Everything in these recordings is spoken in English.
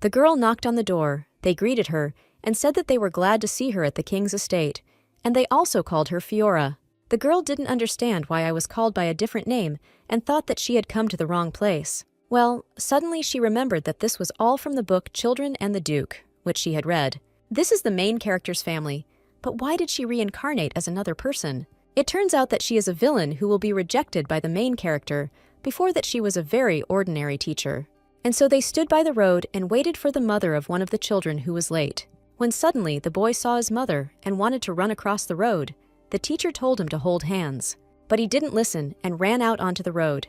The girl knocked on the door, they greeted her, and said that they were glad to see her at the king's estate, and they also called her Fiora. The girl didn't understand why I was called by a different name and thought that she had come to the wrong place. Well, suddenly she remembered that this was all from the book Children and the Duke, which she had read. This is the main character's family, but why did she reincarnate as another person? It turns out that she is a villain who will be rejected by the main character, before that she was a very ordinary teacher. And so they stood by the road and waited for the mother of one of the children who was late. When suddenly the boy saw his mother and wanted to run across the road, the teacher told him to hold hands. But he didn't listen and ran out onto the road.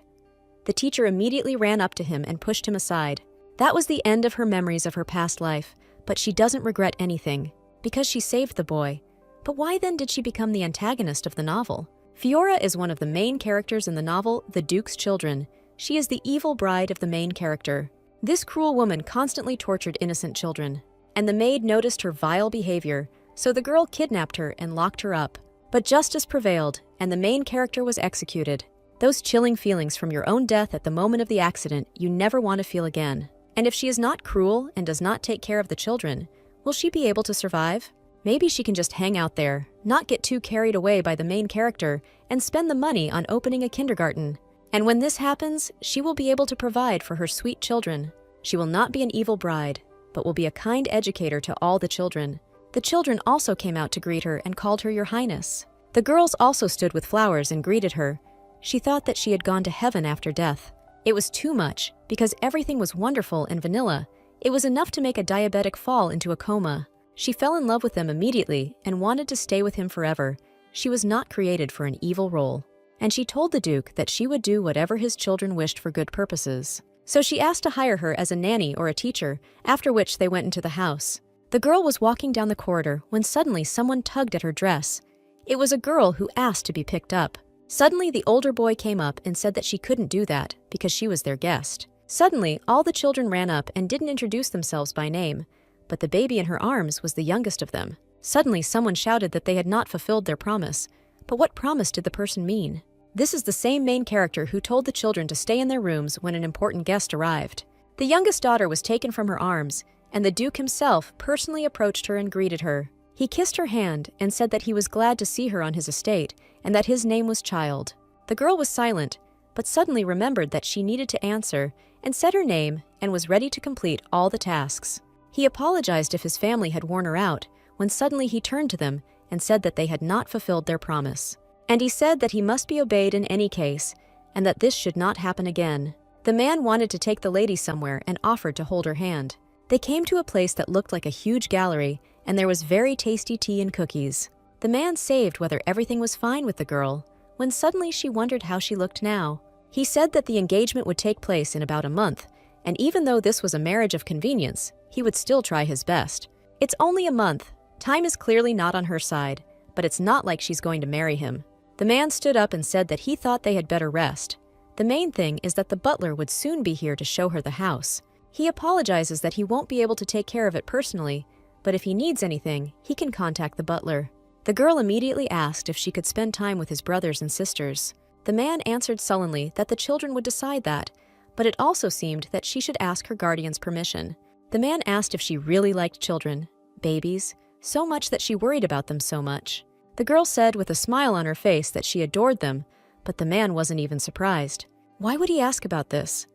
The teacher immediately ran up to him and pushed him aside. That was the end of her memories of her past life, but she doesn't regret anything, because she saved the boy. But why then did she become the antagonist of the novel? Fiora is one of the main characters in the novel The Duke's Children. She is the evil bride of the main character. This cruel woman constantly tortured innocent children, and the maid noticed her vile behavior, so the girl kidnapped her and locked her up. But justice prevailed, and the main character was executed. Those chilling feelings from your own death at the moment of the accident you never want to feel again. And if she is not cruel and does not take care of the children, will she be able to survive? Maybe she can just hang out there, not get too carried away by the main character, and spend the money on opening a kindergarten. And when this happens, she will be able to provide for her sweet children. She will not be an evil bride, but will be a kind educator to all the children. The children also came out to greet her and called her Your Highness. The girls also stood with flowers and greeted her. She thought that she had gone to heaven after death. It was too much, because everything was wonderful and vanilla. It was enough to make a diabetic fall into a coma. She fell in love with him immediately and wanted to stay with him forever. She was not created for an evil role. And she told the Duke that she would do whatever his children wished for good purposes. So she asked to hire her as a nanny or a teacher, after which they went into the house. The girl was walking down the corridor when suddenly someone tugged at her dress. It was a girl who asked to be picked up. Suddenly, the older boy came up and said that she couldn't do that because she was their guest. Suddenly, all the children ran up and didn't introduce themselves by name, but the baby in her arms was the youngest of them. Suddenly, someone shouted that they had not fulfilled their promise. But what promise did the person mean? This is the same main character who told the children to stay in their rooms when an important guest arrived. The youngest daughter was taken from her arms, and the Duke himself personally approached her and greeted her. He kissed her hand and said that he was glad to see her on his estate and that his name was Child. The girl was silent, but suddenly remembered that she needed to answer and said her name and was ready to complete all the tasks. He apologized if his family had worn her out, when suddenly he turned to them and said that they had not fulfilled their promise. And he said that he must be obeyed in any case, and that this should not happen again. The man wanted to take the lady somewhere and offered to hold her hand. They came to a place that looked like a huge gallery, and there was very tasty tea and cookies. The man saved whether everything was fine with the girl, when suddenly she wondered how she looked now. He said that the engagement would take place in about a month, and even though this was a marriage of convenience, he would still try his best. It's only a month. Time is clearly not on her side, but it's not like she's going to marry him. The man stood up and said that he thought they had better rest. The main thing is that the butler would soon be here to show her the house. He apologizes that he won't be able to take care of it personally, but if he needs anything, he can contact the butler. The girl immediately asked if she could spend time with his brothers and sisters. The man answered sullenly that the children would decide that, but it also seemed that she should ask her guardian's permission. The man asked if she really liked children, babies, so much that she worried about them so much. The girl said with a smile on her face that she adored them, but the man wasn't even surprised. Why would he ask about this?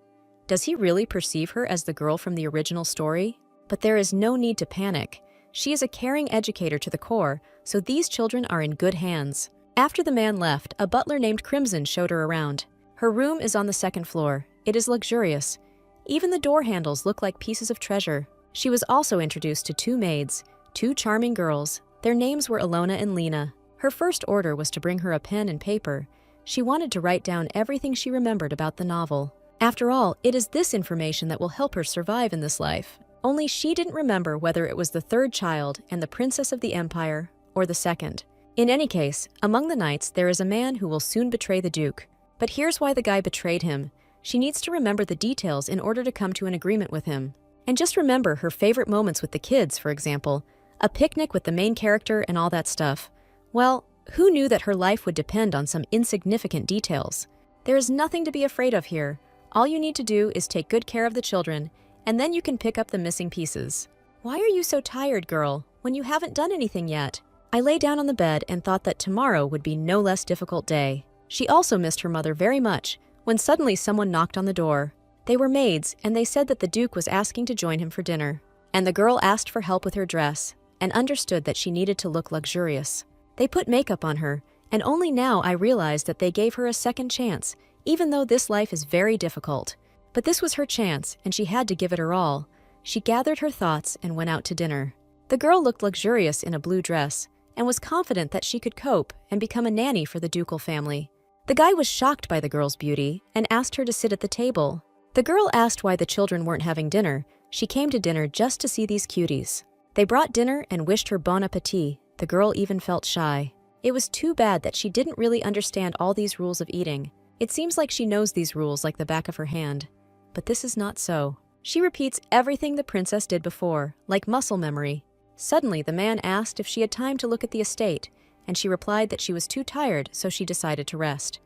Does he really perceive her as the girl from the original story? But there is no need to panic. She is a caring educator to the core, so these children are in good hands. After the man left, a butler named Crimson showed her around. Her room is on the second floor. It is luxurious. Even the door handles look like pieces of treasure. She was also introduced to two maids, two charming girls. Their names were Ilona and Lena. Her first order was to bring her a pen and paper. She wanted to write down everything she remembered about the novel. After all, it is this information that will help her survive in this life. Only she didn't remember whether it was the third child and the princess of the empire, or the second. In any case, among the knights there is a man who will soon betray the Duke. But here's why the guy betrayed him. She needs to remember the details in order to come to an agreement with him. And just remember her favorite moments with the kids, for example. A picnic with the main character and all that stuff. Well, who knew that her life would depend on some insignificant details? There is nothing to be afraid of here. All you need to do is take good care of the children, and then you can pick up the missing pieces. Why are you so tired, girl, when you haven't done anything yet? I lay down on the bed and thought that tomorrow would be no less difficult day. She also missed her mother very much, when suddenly someone knocked on the door. They were maids, and they said that the Duke was asking to join him for dinner. And the girl asked for help with her dress, and understood that she needed to look luxurious. They put makeup on her, and only now I realized that they gave her a second chance, even though this life is very difficult. But this was her chance, and she had to give it her all. She gathered her thoughts and went out to dinner. The girl looked luxurious in a blue dress, and was confident that she could cope and become a nanny for the ducal family. The guy was shocked by the girl's beauty and asked her to sit at the table. The girl asked why the children weren't having dinner. She came to dinner just to see these cuties. They brought dinner and wished her bon appetit. The girl even felt shy. It was too bad that she didn't really understand all these rules of eating. It seems like she knows these rules like the back of her hand. But this is not so. She repeats everything the princess did before, like muscle memory. Suddenly, the man asked if she had time to look at the estate, and she replied that she was too tired, so she decided to rest.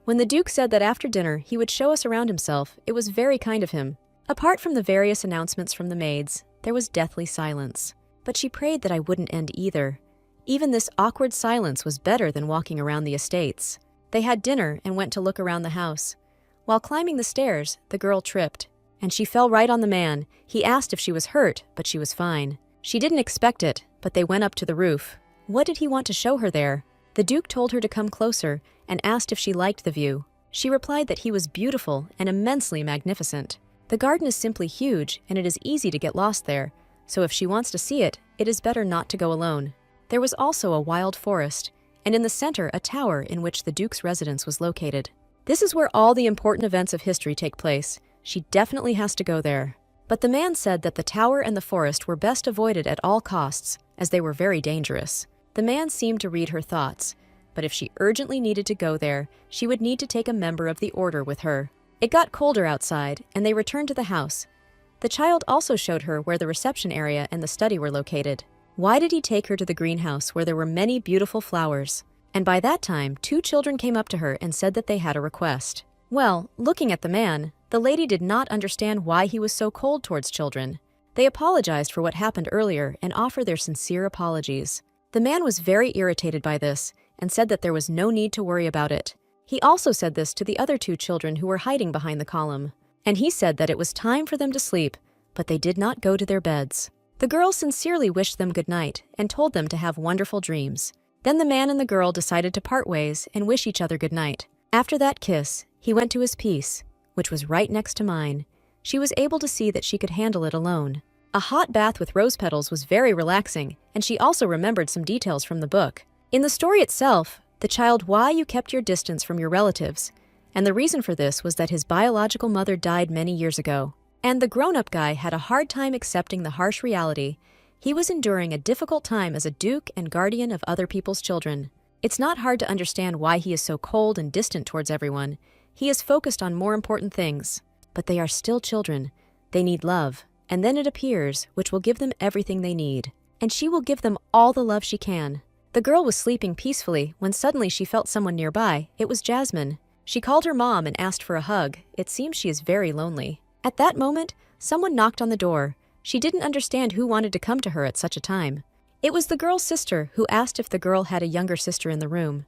When the Duke said that after dinner he would show us around himself, it was very kind of him. Apart from the various announcements from the maids, there was deathly silence. But she prayed that I wouldn't end either. Even this awkward silence was better than walking around the estates. They had dinner and went to look around the house. While climbing the stairs, the girl tripped, and she fell right on the man. He asked if she was hurt, but she was fine. She didn't expect it, but they went up to the roof. What did he want to show her there? The Duke told her to come closer and asked if she liked the view. She replied that he was beautiful and immensely magnificent. The garden is simply huge, and it is easy to get lost there, so if she wants to see it, it is better not to go alone. There was also a wild forest, and in the center a tower in which the Duke's residence was located. This is where all the important events of history take place. She definitely has to go there. But the man said that the tower and the forest were best avoided at all costs, as they were very dangerous. The man seemed to read her thoughts, but if she urgently needed to go there, she would need to take a member of the order with her. It got colder outside, and they returned to the house. The child also showed her where the reception area and the study were located. Why did he take her to the greenhouse where there were many beautiful flowers? And by that time, 2 children came up to her and said that they had a request. Well, looking at the man, the lady did not understand why he was so cold towards children. They apologized for what happened earlier and offered their sincere apologies. The man was very irritated by this and said that there was no need to worry about it. He also said this to the other 2 children who were hiding behind the column. And he said that it was time for them to sleep, but they did not go to their beds. The girl sincerely wished them good night and told them to have wonderful dreams. Then the man and the girl decided to part ways and wish each other good night. After that kiss, he went to his piece, which was right next to mine. She was able to see that she could handle it alone. A hot bath with rose petals was very relaxing, and she also remembered some details from the book. In the story itself, the child why you kept your distance from your relatives, and the reason for this was that his biological mother died many years ago. And the grown-up guy had a hard time accepting the harsh reality. He was enduring a difficult time as a duke and guardian of other people's children. It's not hard to understand why he is so cold and distant towards everyone. He is focused on more important things. But they are still children. They need love. And then it appears, which will give them everything they need. And she will give them all the love she can. The girl was sleeping peacefully when suddenly she felt someone nearby. It was Jasmine. She called her mom and asked for a hug. It seems she is very lonely. At that moment, someone knocked on the door. She didn't understand who wanted to come to her at such a time. It was the girl's sister who asked if the girl had a younger sister in the room.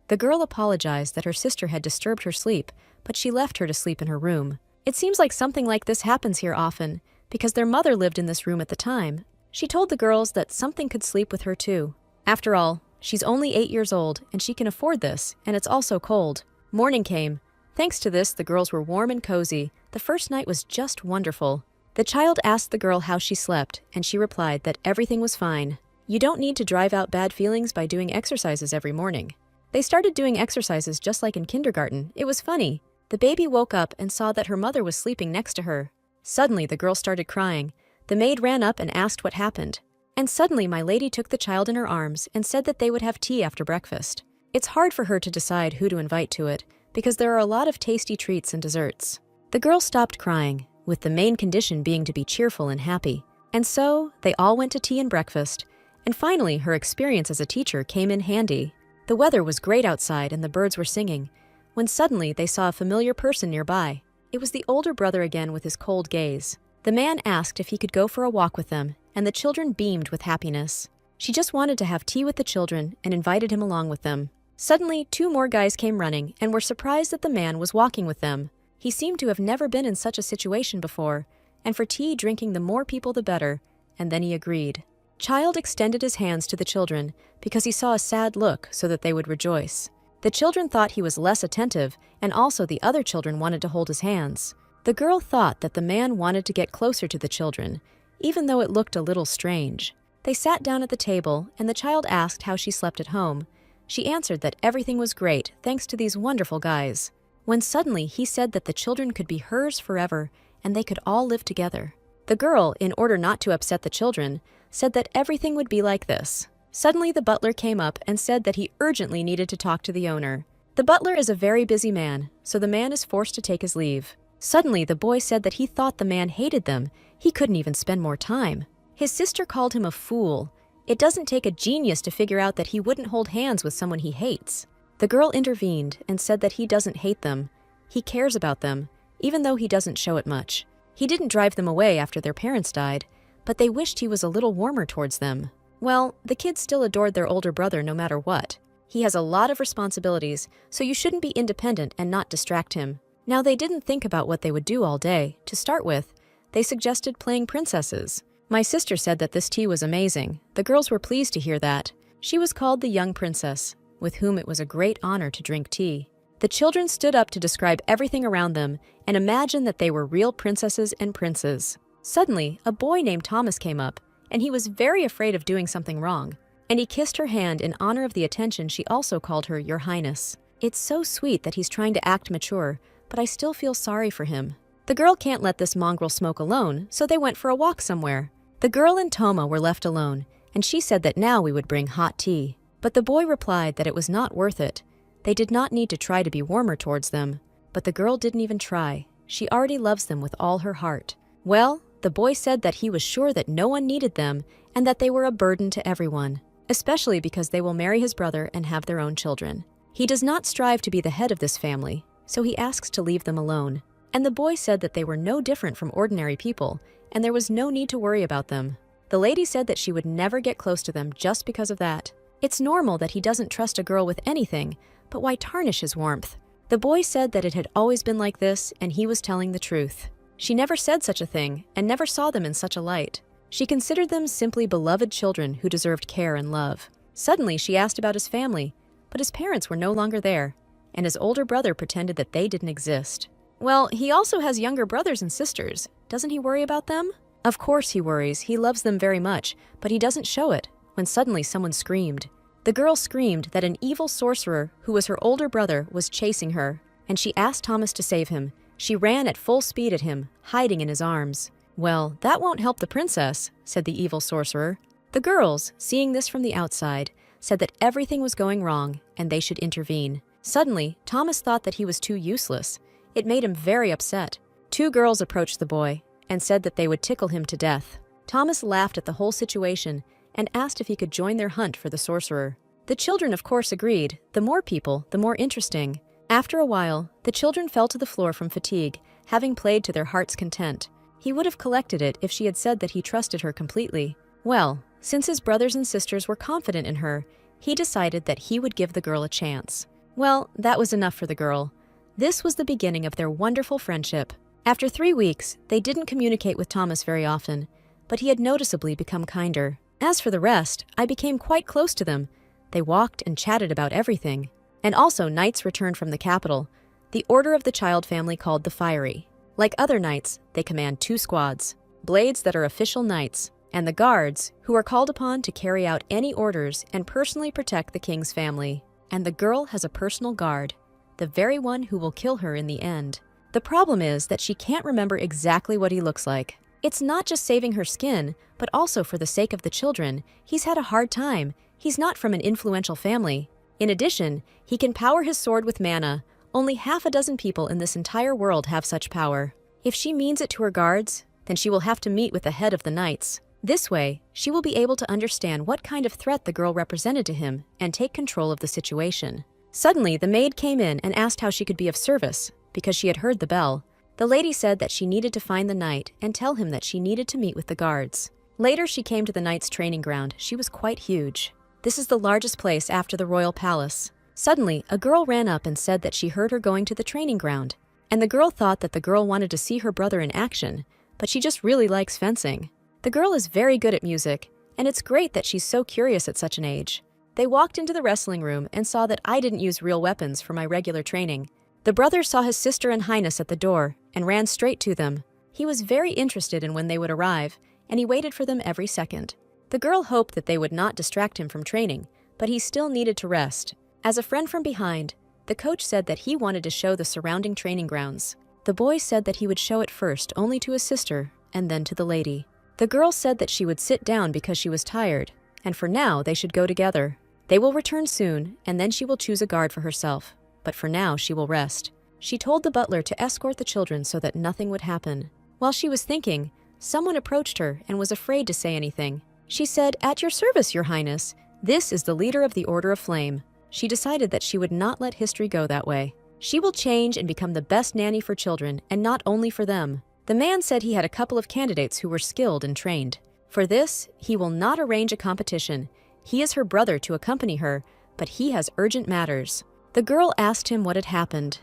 The girl apologized that her sister had disturbed her sleep, but she left her to sleep in her room. It seems like something like this happens here often, because their mother lived in this room at the time. She told the girls that something could sleep with her too. After all, she's only 8 years old, and she can afford this, and it's also cold. Morning came. Thanks to this, the girls were warm and cozy. The first night was just wonderful. The child asked the girl how she slept, and she replied that everything was fine. You don't need to drive out bad feelings by doing exercises every morning. They started doing exercises just like in kindergarten. It was funny. The baby woke up and saw that her mother was sleeping next to her. Suddenly, the girl started crying. The maid ran up and asked what happened. And suddenly, my lady took the child in her arms and said that they would have tea after breakfast. It's hard for her to decide who to invite to it, because there are a lot of tasty treats and desserts. The girl stopped crying, with the main condition being to be cheerful and happy. And so, they all went to tea and breakfast, and finally her experience as a teacher came in handy. The weather was great outside and the birds were singing, when suddenly they saw a familiar person nearby. It was the older brother again with his cold gaze. The man asked if he could go for a walk with them, and the children beamed with happiness. She just wanted to have tea with the children and invited him along with them. Suddenly, 2 more guys came running and were surprised that the man was walking with them. He seemed to have never been in such a situation before, and for tea drinking the more people the better, and then he agreed. Child extended his hands to the children because he saw a sad look so that they would rejoice. The children thought he was less attentive, and also the other children wanted to hold his hands. The girl thought that the man wanted to get closer to the children, even though it looked a little strange. They sat down at the table, and the child asked how she slept at home. She answered that everything was great thanks to these wonderful guys. When suddenly he said that the children could be hers forever, and they could all live together. The girl, in order not to upset the children, said that everything would be like this. Suddenly the butler came up and said that he urgently needed to talk to the owner. The butler is a very busy man, so the man is forced to take his leave. Suddenly the boy said that he thought the man hated them. He couldn't even spend more time. His sister called him a fool. It doesn't take a genius to figure out that he wouldn't hold hands with someone he hates. The girl intervened and said that he doesn't hate them. He cares about them, even though he doesn't show it much. He didn't drive them away after their parents died, but they wished he was a little warmer towards them. Well, the kids still adored their older brother no matter what. He has a lot of responsibilities, so you shouldn't be independent and not distract him. Now, they didn't think about what they would do all day. To start with, they suggested playing princesses. My sister said that this tea was amazing. The girls were pleased to hear that. She was called the young princess, with whom it was a great honor to drink tea. The children stood up to describe everything around them and imagine that they were real princesses and princes. Suddenly, a boy named Thomas came up, and he was very afraid of doing something wrong. And he kissed her hand in honor of the attention. She also called her Your Highness. It's so sweet that he's trying to act mature, but I still feel sorry for him. The girl can't let this mongrel smoke alone, so they went for a walk somewhere. The girl and Toma were left alone, and she said that now we would bring hot tea. But the boy replied that it was not worth it. They did not need to try to be warmer towards them. But the girl didn't even try. She already loves them with all her heart. Well, the boy said that he was sure that no one needed them and that they were a burden to everyone, especially because they will marry his brother and have their own children. He does not strive to be the head of this family, so he asks to leave them alone. And the boy said that they were no different from ordinary people, and there was no need to worry about them. The lady said that she would never get close to them just because of that. It's normal that he doesn't trust a girl with anything, but why tarnish his warmth? The boy said that it had always been like this, and he was telling the truth. She never said such a thing, and never saw them in such a light. She considered them simply beloved children who deserved care and love. Suddenly, she asked about his family, but his parents were no longer there, and his older brother pretended that they didn't exist. Well, he also has younger brothers and sisters. Doesn't he worry about them? Of course he worries. He loves them very much, but he doesn't show it, when suddenly someone screamed. The girl screamed that an evil sorcerer, who was her older brother, was chasing her, and she asked Thomas to save him. She ran at full speed at him, hiding in his arms. Well, that won't help the princess, said the evil sorcerer. The girls, seeing this from the outside, said that everything was going wrong and they should intervene. Suddenly, Thomas thought that he was too useless. It made him very upset. 2 girls approached the boy and said that they would tickle him to death. Thomas laughed at the whole situation and asked if he could join their hunt for the sorcerer. The children, of course, agreed. The more people, the more interesting. After a while, the children fell to the floor from fatigue, having played to their heart's content. He would have collected it if she had said that he trusted her completely. Well, since his brothers and sisters were confident in her, he decided that he would give the girl a chance. Well, that was enough for the girl. This was the beginning of their wonderful friendship. After 3 weeks, they didn't communicate with Thomas very often, but he had noticeably become kinder. As for the rest, I became quite close to them. They walked and chatted about everything. And also, knights returned from the capital, the order of the child family called the Fiery. Like other knights, they command 2 squads, blades that are official knights, and the guards, who are called upon to carry out any orders and personally protect the king's family. And the girl has a personal guard, the very one who will kill her in the end. The problem is that she can't remember exactly what he looks like. It's not just saving her skin, but also for the sake of the children. He's had a hard time. He's not from an influential family. In addition, he can power his sword with mana. Only half a dozen people in this entire world have such power. If she means it to her guards, then she will have to meet with the head of the knights. This way, she will be able to understand what kind of threat the girl represented to him and take control of the situation. Suddenly, the maid came in and asked how she could be of service, because she had heard the bell. The lady said that she needed to find the knight and tell him that she needed to meet with the guards. Later, she came to the knight's training ground. She was quite huge. This is the largest place after the royal palace. Suddenly, a girl ran up and said that she heard her going to the training ground. And the girl thought that the girl wanted to see her brother in action, but she just really likes fencing. The girl is very good at music, and it's great that she's so curious at such an age. They walked into the wrestling room and saw that I didn't use real weapons for my regular training. The brother saw his sister and highness at the door and ran straight to them. He was very interested in when they would arrive, and he waited for them every second. The girl hoped that they would not distract him from training, but he still needed to rest. As a friend from behind, the coach said that he wanted to show the surrounding training grounds. The boy said that he would show it first only to his sister and then to the lady. The girl said that she would sit down because she was tired, and for now they should go together. They will return soon, and then she will choose a guard for herself, but for now she will rest. She told the butler to escort the children so that nothing would happen. While she was thinking, someone approached her and was afraid to say anything. She said, "At your service, Your Highness. This is the leader of the Order of Flame." She decided that she would not let history go that way. She will change and become the best nanny for children, and not only for them. The man said he had a couple of candidates who were skilled and trained. For this, he will not arrange a competition. He is her brother to accompany her, but he has urgent matters. The girl asked him what had happened.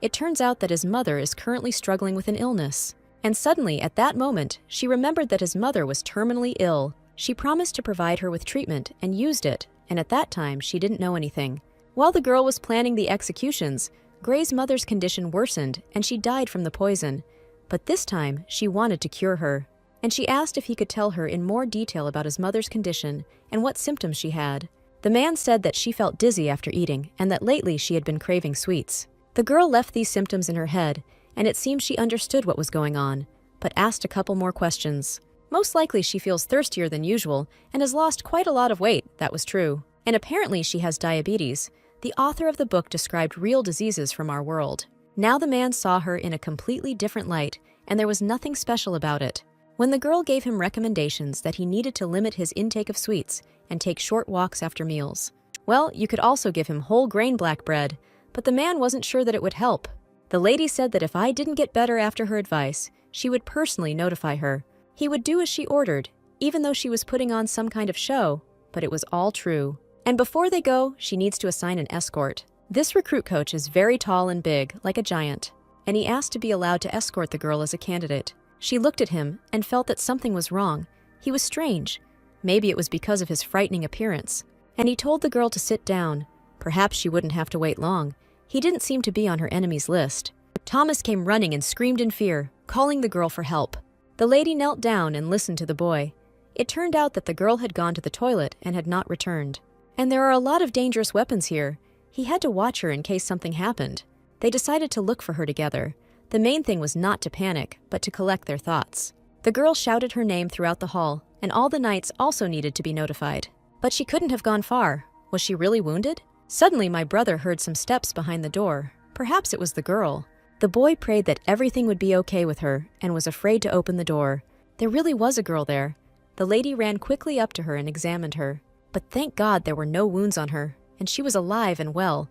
It turns out that his mother is currently struggling with an illness. And suddenly, at that moment, she remembered that his mother was terminally ill. She promised to provide her with treatment and used it, and at that time, she didn't know anything. While the girl was planning the executions, Gray's mother's condition worsened and she died from the poison. But this time, she wanted to cure her. And she asked if he could tell her in more detail about his mother's condition and what symptoms she had. The man said that she felt dizzy after eating and that lately she had been craving sweets. The girl left these symptoms in her head, and it seems she understood what was going on, but asked a couple more questions. Most likely she feels thirstier than usual and has lost quite a lot of weight, that was true. And apparently she has diabetes. The author of the book described real diseases from our world. Now the man saw her in a completely different light, and there was nothing special about it. When the girl gave him recommendations that he needed to limit his intake of sweets and take short walks after meals. Well, you could also give him whole grain black bread, but the man wasn't sure that it would help. The lady said that if I didn't get better after her advice, she would personally notify her. He would do as she ordered, even though she was putting on some kind of show, but it was all true. And before they go, she needs to assign an escort. This recruit coach is very tall and big, like a giant, and he asked to be allowed to escort the girl as a candidate. She looked at him and felt that something was wrong. He was strange. Maybe it was because of his frightening appearance. And he told the girl to sit down. Perhaps she wouldn't have to wait long. He didn't seem to be on her enemy's list. Thomas came running and screamed in fear, calling the girl for help. The lady knelt down and listened to the boy. It turned out that the girl had gone to the toilet and had not returned. And there are a lot of dangerous weapons here. He had to watch her in case something happened. They decided to look for her together. The main thing was not to panic, but to collect their thoughts. The girl shouted her name throughout the hall, and all the knights also needed to be notified. But she couldn't have gone far. Was she really wounded? Suddenly, my brother heard some steps behind the door. Perhaps it was the girl. The boy prayed that everything would be okay with her and was afraid to open the door. There really was a girl there. The lady ran quickly up to her and examined her. But thank God there were no wounds on her, and she was alive and well.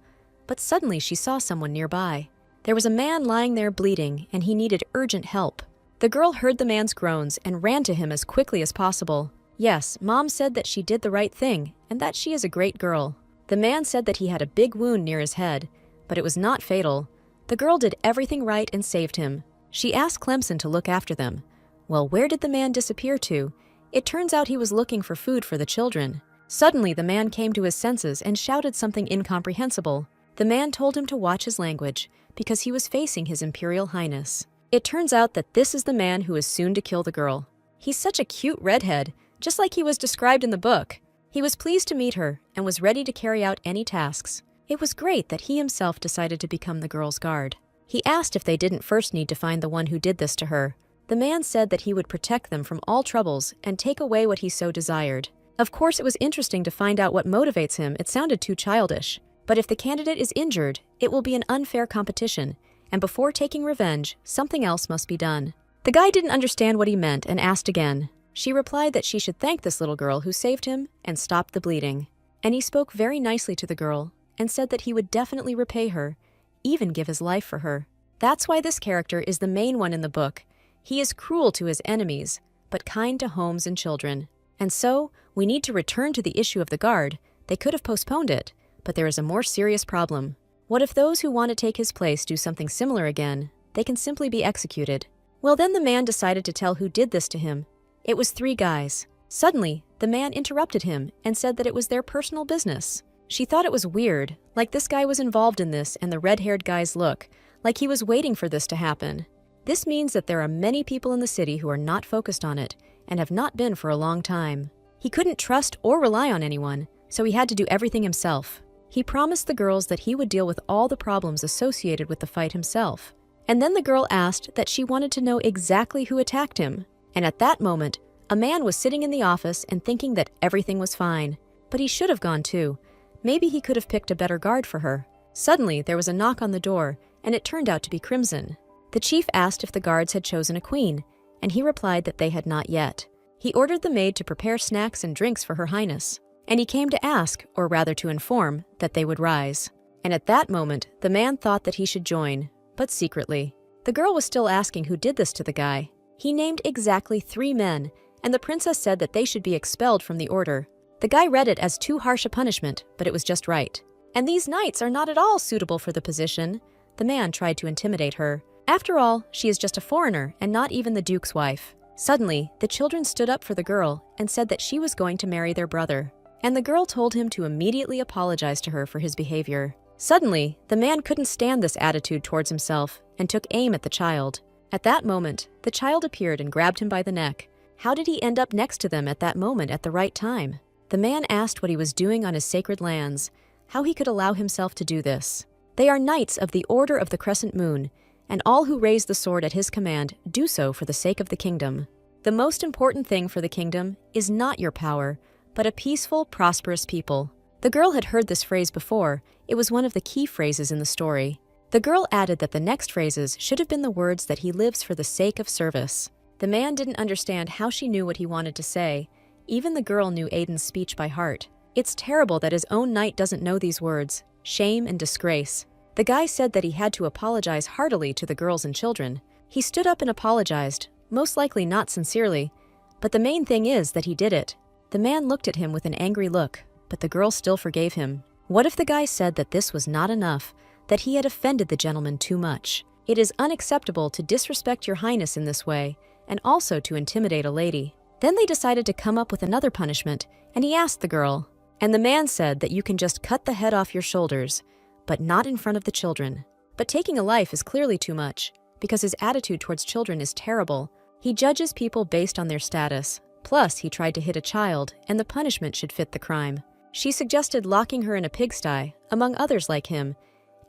But suddenly she saw someone nearby. There was a man lying there bleeding, and he needed urgent help. The girl heard the man's groans and ran to him as quickly as possible. Yes, Mom said that she did the right thing, and that she is a great girl. The man said that he had a big wound near his head, but it was not fatal. The girl did everything right and saved him. She asked Clemson to look after them. Well, where did the man disappear to? It turns out he was looking for food for the children. Suddenly, the man came to his senses and shouted something incomprehensible. The man told him to watch his language, because he was facing His Imperial Highness. It turns out that this is the man who is soon to kill the girl. He's such a cute redhead, just like he was described in the book. He was pleased to meet her and was ready to carry out any tasks. It was great that he himself decided to become the girl's guard. He asked if they didn't first need to find the one who did this to her. The man said that he would protect them from all troubles and take away what he so desired. Of course, it was interesting to find out what motivates him. It sounded too childish. But if the candidate is injured, it will be an unfair competition, and before taking revenge, something else must be done. The guy didn't understand what he meant and asked again. She replied that she should thank this little girl who saved him and stopped the bleeding. And he spoke very nicely to the girl and said that he would definitely repay her, even give his life for her. That's why this character is the main one in the book. He is cruel to his enemies, but kind to homes and children. And so, we need to return to the issue of the guard. They could have postponed it, but there is a more serious problem. What if those who want to take his place do something similar again? They can simply be executed. Well, then the man decided to tell who did this to him. It was 3 guys. Suddenly, the man interrupted him and said that it was their personal business. She thought it was weird, like this guy was involved in this and the red-haired guy's look, like he was waiting for this to happen. This means that there are many people in the city who are not focused on it and have not been for a long time. He couldn't trust or rely on anyone, so he had to do everything himself. He promised the girls that he would deal with all the problems associated with the fight himself. And then the girl asked that she wanted to know exactly who attacked him. And at that moment, a man was sitting in the office and thinking that everything was fine. But he should have gone too. Maybe he could have picked a better guard for her. Suddenly, there was a knock on the door, and it turned out to be Crimson. The chief asked if the guards had chosen a queen, and he replied that they had not yet. He ordered the maid to prepare snacks and drinks for Her Highness, and he came to ask, or rather to inform, that they would rise. And at that moment, the man thought that he should join, but secretly. The girl was still asking who did this to the guy. He named exactly 3 men, and the princess said that they should be expelled from the order. The guy read it as too harsh a punishment, but it was just right. And these knights are not at all suitable for the position. The man tried to intimidate her. After all, she is just a foreigner and not even the duke's wife. Suddenly, the children stood up for the girl and said that she was going to marry their brother. And the girl told him to immediately apologize to her for his behavior. Suddenly, the man couldn't stand this attitude towards himself and took aim at the child. At that moment, the child appeared and grabbed him by the neck. How did he end up next to them at that moment at the right time? The man asked what he was doing on his sacred lands, how he could allow himself to do this. They are knights of the Order of the Crescent Moon, and all who raise the sword at his command do so for the sake of the kingdom. The most important thing for the kingdom is not your power, but a peaceful, prosperous people. The girl had heard this phrase before. It was one of the key phrases in the story. The girl added that the next phrases should have been the words that he lives for the sake of service. The man didn't understand how she knew what he wanted to say. Even the girl knew Aiden's speech by heart. It's terrible that his own knight doesn't know these words. Shame and disgrace. The guy said that he had to apologize heartily to the girls and children. He stood up and apologized, most likely not sincerely, but the main thing is that he did it. The man looked at him with an angry look, but the girl still forgave him. What if the guy said that this was not enough, that he had offended the gentleman too much? It is unacceptable to disrespect your highness in this way, and also to intimidate a lady. Then they decided to come up with another punishment, and he asked the girl. And the man said that you can just cut the head off your shoulders, but not in front of the children. But taking a life is clearly too much, because his attitude towards children is terrible. He judges people based on their status. Plus, he tried to hit a child, and the punishment should fit the crime. She suggested locking her in a pigsty, among others like him,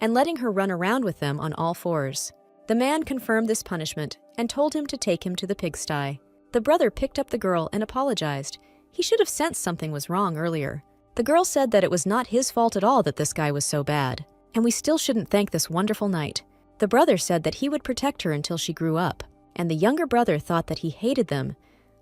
and letting her run around with them on all 4s. The man confirmed this punishment and told him to take him to the pigsty. The brother picked up the girl and apologized. He should have sensed something was wrong earlier. The girl said that it was not his fault at all that this guy was so bad, and we still shouldn't thank this wonderful knight. The brother said that he would protect her until she grew up, and the younger brother thought that he hated them,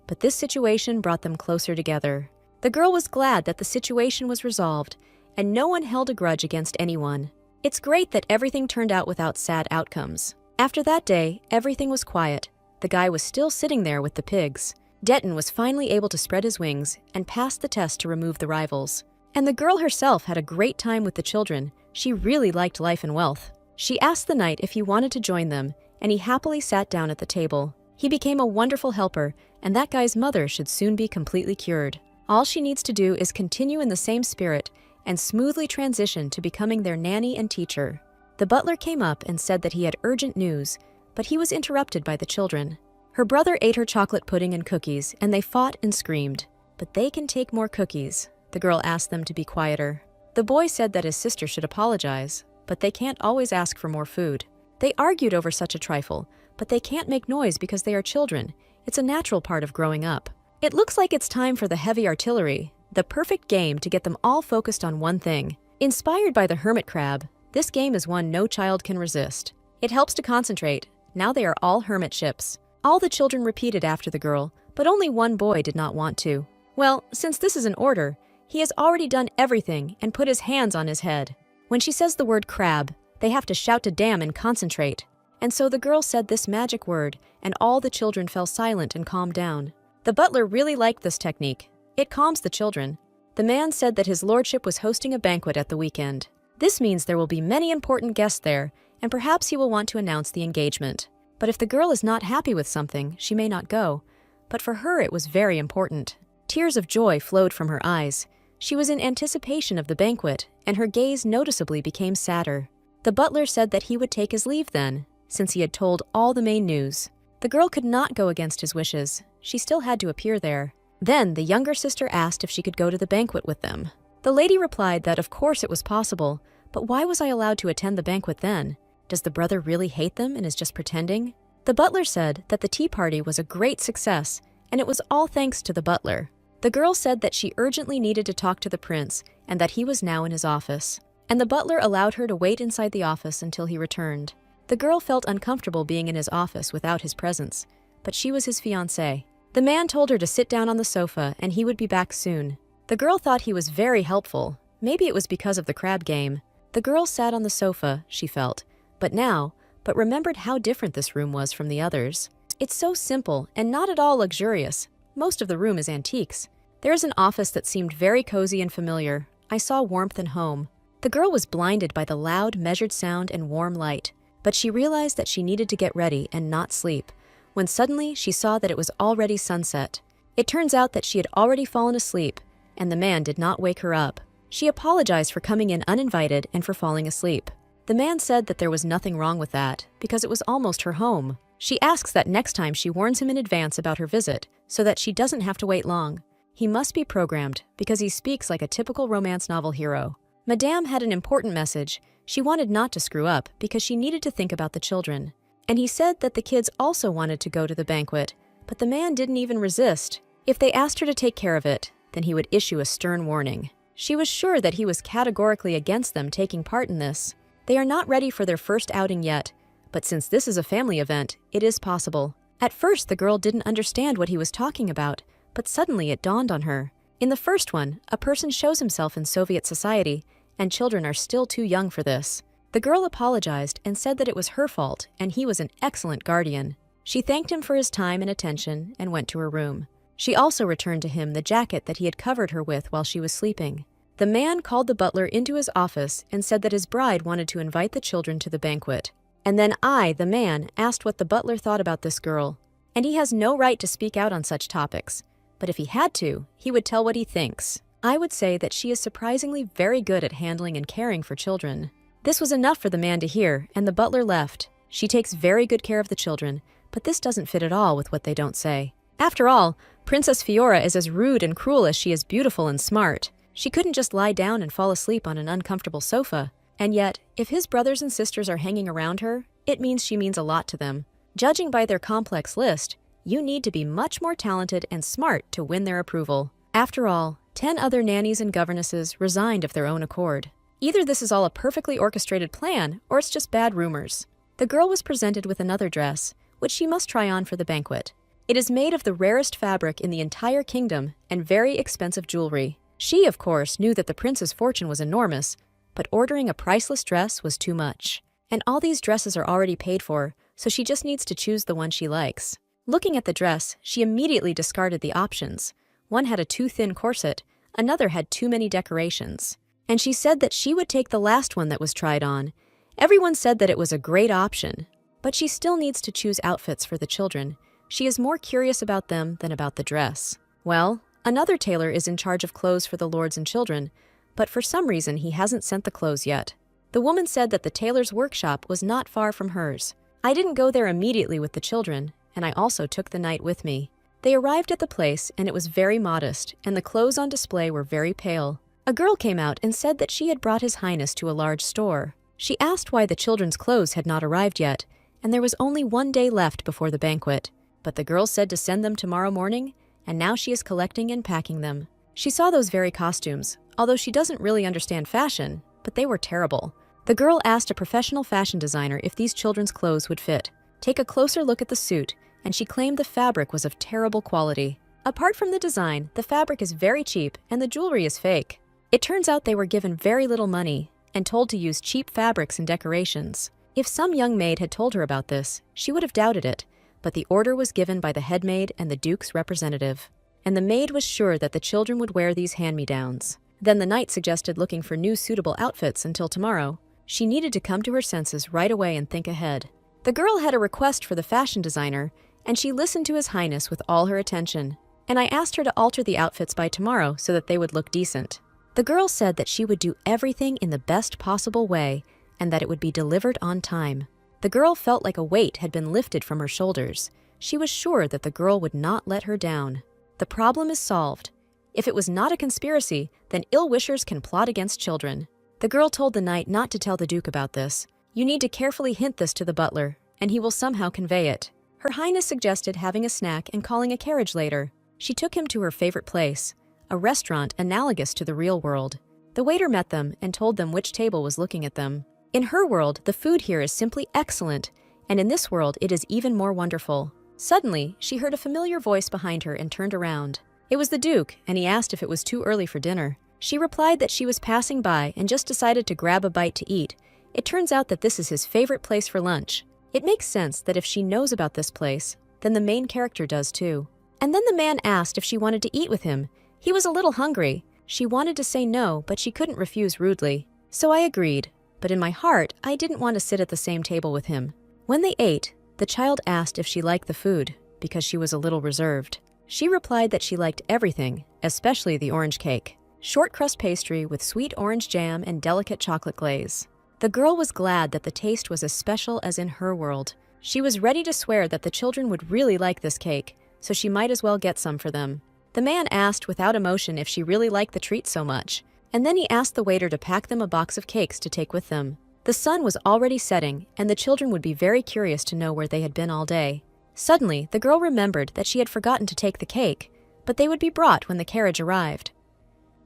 but this situation brought them closer together. The girl was glad that the situation was resolved, and no one held a grudge against anyone. It's great that everything turned out without sad outcomes. After that day, everything was quiet. The guy was still sitting there with the pigs. Denton was finally able to spread his wings and pass the test to remove the rivals. And the girl herself had a great time with the children. She really liked life and wealth. She asked the knight if he wanted to join them, and he happily sat down at the table. He became a wonderful helper, and that guy's mother should soon be completely cured. All she needs to do is continue in the same spirit and smoothly transition to becoming their nanny and teacher. The butler came up and said that he had urgent news, but he was interrupted by the children. Her brother ate her chocolate pudding and cookies, and they fought and screamed. But they can take more cookies. The girl asked them to be quieter. The boy said that his sister should apologize, but they can't always ask for more food. They argued over such a trifle, but they can't make noise because they are children. It's a natural part of growing up. It looks like it's time for the heavy artillery, the perfect game to get them all focused on one thing. Inspired by the hermit crab, this game is one no child can resist. It helps to concentrate. Now they are all hermit ships. All the children repeated after the girl, but only one boy did not want to. Well, since this is an order, he has already done everything and put his hands on his head. When she says the word crab, they have to shout to damn and concentrate. And so the girl said this magic word, and all the children fell silent and calmed down. The butler really liked this technique. It calms the children. The man said that his lordship was hosting a banquet at the weekend. This means there will be many important guests there, and perhaps he will want to announce the engagement. But if the girl is not happy with something, she may not go. But for her it was very important. Tears of joy flowed from her eyes. She was in anticipation of the banquet, and her gaze noticeably became sadder. The butler said that he would take his leave then, since he had told all the main news. The girl could not go against his wishes. She still had to appear there. Then the younger sister asked if she could go to the banquet with them. The lady replied that of course it was possible, but why was I allowed to attend the banquet then? Does the brother really hate them and is just pretending? The butler said that the tea party was a great success, and it was all thanks to the butler. The girl said that she urgently needed to talk to the prince and that he was now in his office, and the butler allowed her to wait inside the office until he returned. The girl felt uncomfortable being in his office without his presence, but she was his fiancée. The man told her to sit down on the sofa and he would be back soon. The girl thought he was very helpful. Maybe it was because of the crab game. The girl sat on the sofa, she felt, but remembered how different this room was from the others. It's so simple and not at all luxurious. Most of the room is antiques. There is an office that seemed very cozy and familiar. I saw warmth and home. The girl was blinded by the loud, measured sound and warm light, but she realized that she needed to get ready and not sleep, when suddenly she saw that it was already sunset. It turns out that she had already fallen asleep, and the man did not wake her up. She apologized for coming in uninvited and for falling asleep. The man said that there was nothing wrong with that, because it was almost her home. She asks that next time she warns him in advance about her visit, so that she doesn't have to wait long. He must be programmed, because he speaks like a typical romance novel hero. Madame had an important message. She wanted not to screw up, because she needed to think about the children. And he said that the kids also wanted to go to the banquet, but the man didn't even resist. If they asked her to take care of it, then he would issue a stern warning. She was sure that he was categorically against them taking part in this. They are not ready for their first outing yet, but since this is a family event, it is possible. At first, the girl didn't understand what he was talking about, but suddenly it dawned on her. In the first one, a person shows himself in Soviet society, and children are still too young for this. The girl apologized and said that it was her fault, and he was an excellent guardian. She thanked him for his time and attention and went to her room. She also returned to him the jacket that he had covered her with while she was sleeping. The man called the butler into his office and said that his bride wanted to invite the children to the banquet. And then I, the man, asked what the butler thought about this girl. And he has no right to speak out on such topics. But if he had to, he would tell what he thinks. I would say that she is surprisingly very good at handling and caring for children. This was enough for the man to hear, and the butler left. She takes very good care of the children, but this doesn't fit at all with what they don't say. After all, Princess Fiora is as rude and cruel as she is beautiful and smart. She couldn't just lie down and fall asleep on an uncomfortable sofa. And yet, if his brothers and sisters are hanging around her, it means she means a lot to them. Judging by their complex list, you need to be much more talented and smart to win their approval. After all, 10 other nannies and governesses resigned of their own accord. Either this is all a perfectly orchestrated plan, or it's just bad rumors. The girl was presented with another dress, which she must try on for the banquet. It is made of the rarest fabric in the entire kingdom and very expensive jewelry. She, of course, knew that the prince's fortune was enormous, but ordering a priceless dress was too much. And all these dresses are already paid for, so she just needs to choose the one she likes. Looking at the dress, she immediately discarded the options. One had a too thin corset, another had too many decorations. And she said that she would take the last one that was tried on. Everyone said that it was a great option, but she still needs to choose outfits for the children. She is more curious about them than about the dress. Well, another tailor is in charge of clothes for the lords and children, but for some reason he hasn't sent the clothes yet. The woman said that the tailor's workshop was not far from hers. I didn't go there immediately with the children, and I also took the night with me. They arrived at the place, and it was very modest, and the clothes on display were very pale. A girl came out and said that she had brought His Highness to a large store. She asked why the children's clothes had not arrived yet, and there was only one day left before the banquet. But the girl said to send them tomorrow morning, and now she is collecting and packing them. She saw those very costumes, although she doesn't really understand fashion, but they were terrible. The girl asked a professional fashion designer if these children's clothes would fit. Take a closer look at the suit, and she claimed the fabric was of terrible quality. Apart from the design, the fabric is very cheap and the jewelry is fake. It turns out they were given very little money and told to use cheap fabrics and decorations. If some young maid had told her about this, she would have doubted it, but the order was given by the head maid and the Duke's representative. And the maid was sure that the children would wear these hand-me-downs. Then the knight suggested looking for new suitable outfits until tomorrow. She needed to come to her senses right away and think ahead. The girl had a request for the fashion designer, and she listened to His Highness with all her attention. And I asked her to alter the outfits by tomorrow so that they would look decent. The girl said that she would do everything in the best possible way and that it would be delivered on time. The girl felt like a weight had been lifted from her shoulders. She was sure that the girl would not let her down. The problem is solved. If it was not a conspiracy, then ill-wishers can plot against children. The girl told the knight not to tell the Duke about this. You need to carefully hint this to the butler, and he will somehow convey it. Her Highness suggested having a snack and calling a carriage later. She took him to her favorite place, a restaurant analogous to the real world. The waiter met them and told them which table was looking at them. In her world, the food here is simply excellent, and in this world it is even more wonderful. Suddenly, she heard a familiar voice behind her and turned around. It was the Duke, and he asked if it was too early for dinner. She replied that she was passing by and just decided to grab a bite to eat. It turns out that this is his favorite place for lunch. It makes sense that if she knows about this place, then the main character does too. And then the man asked if she wanted to eat with him. He was a little hungry. She wanted to say no, but she couldn't refuse rudely. So I agreed. But in my heart, I didn't want to sit at the same table with him. When they ate, the child asked if she liked the food, because she was a little reserved. She replied that she liked everything, especially the orange cake, short crust pastry with sweet orange jam and delicate chocolate glaze. The girl was glad that the taste was as special as in her world. She was ready to swear that the children would really like this cake, so she might as well get some for them. The man asked without emotion if she really liked the treat so much. And then he asked the waiter to pack them a box of cakes to take with them. The sun was already setting, and the children would be very curious to know where they had been all day. Suddenly, the girl remembered that she had forgotten to take the cake, but they would be brought when the carriage arrived.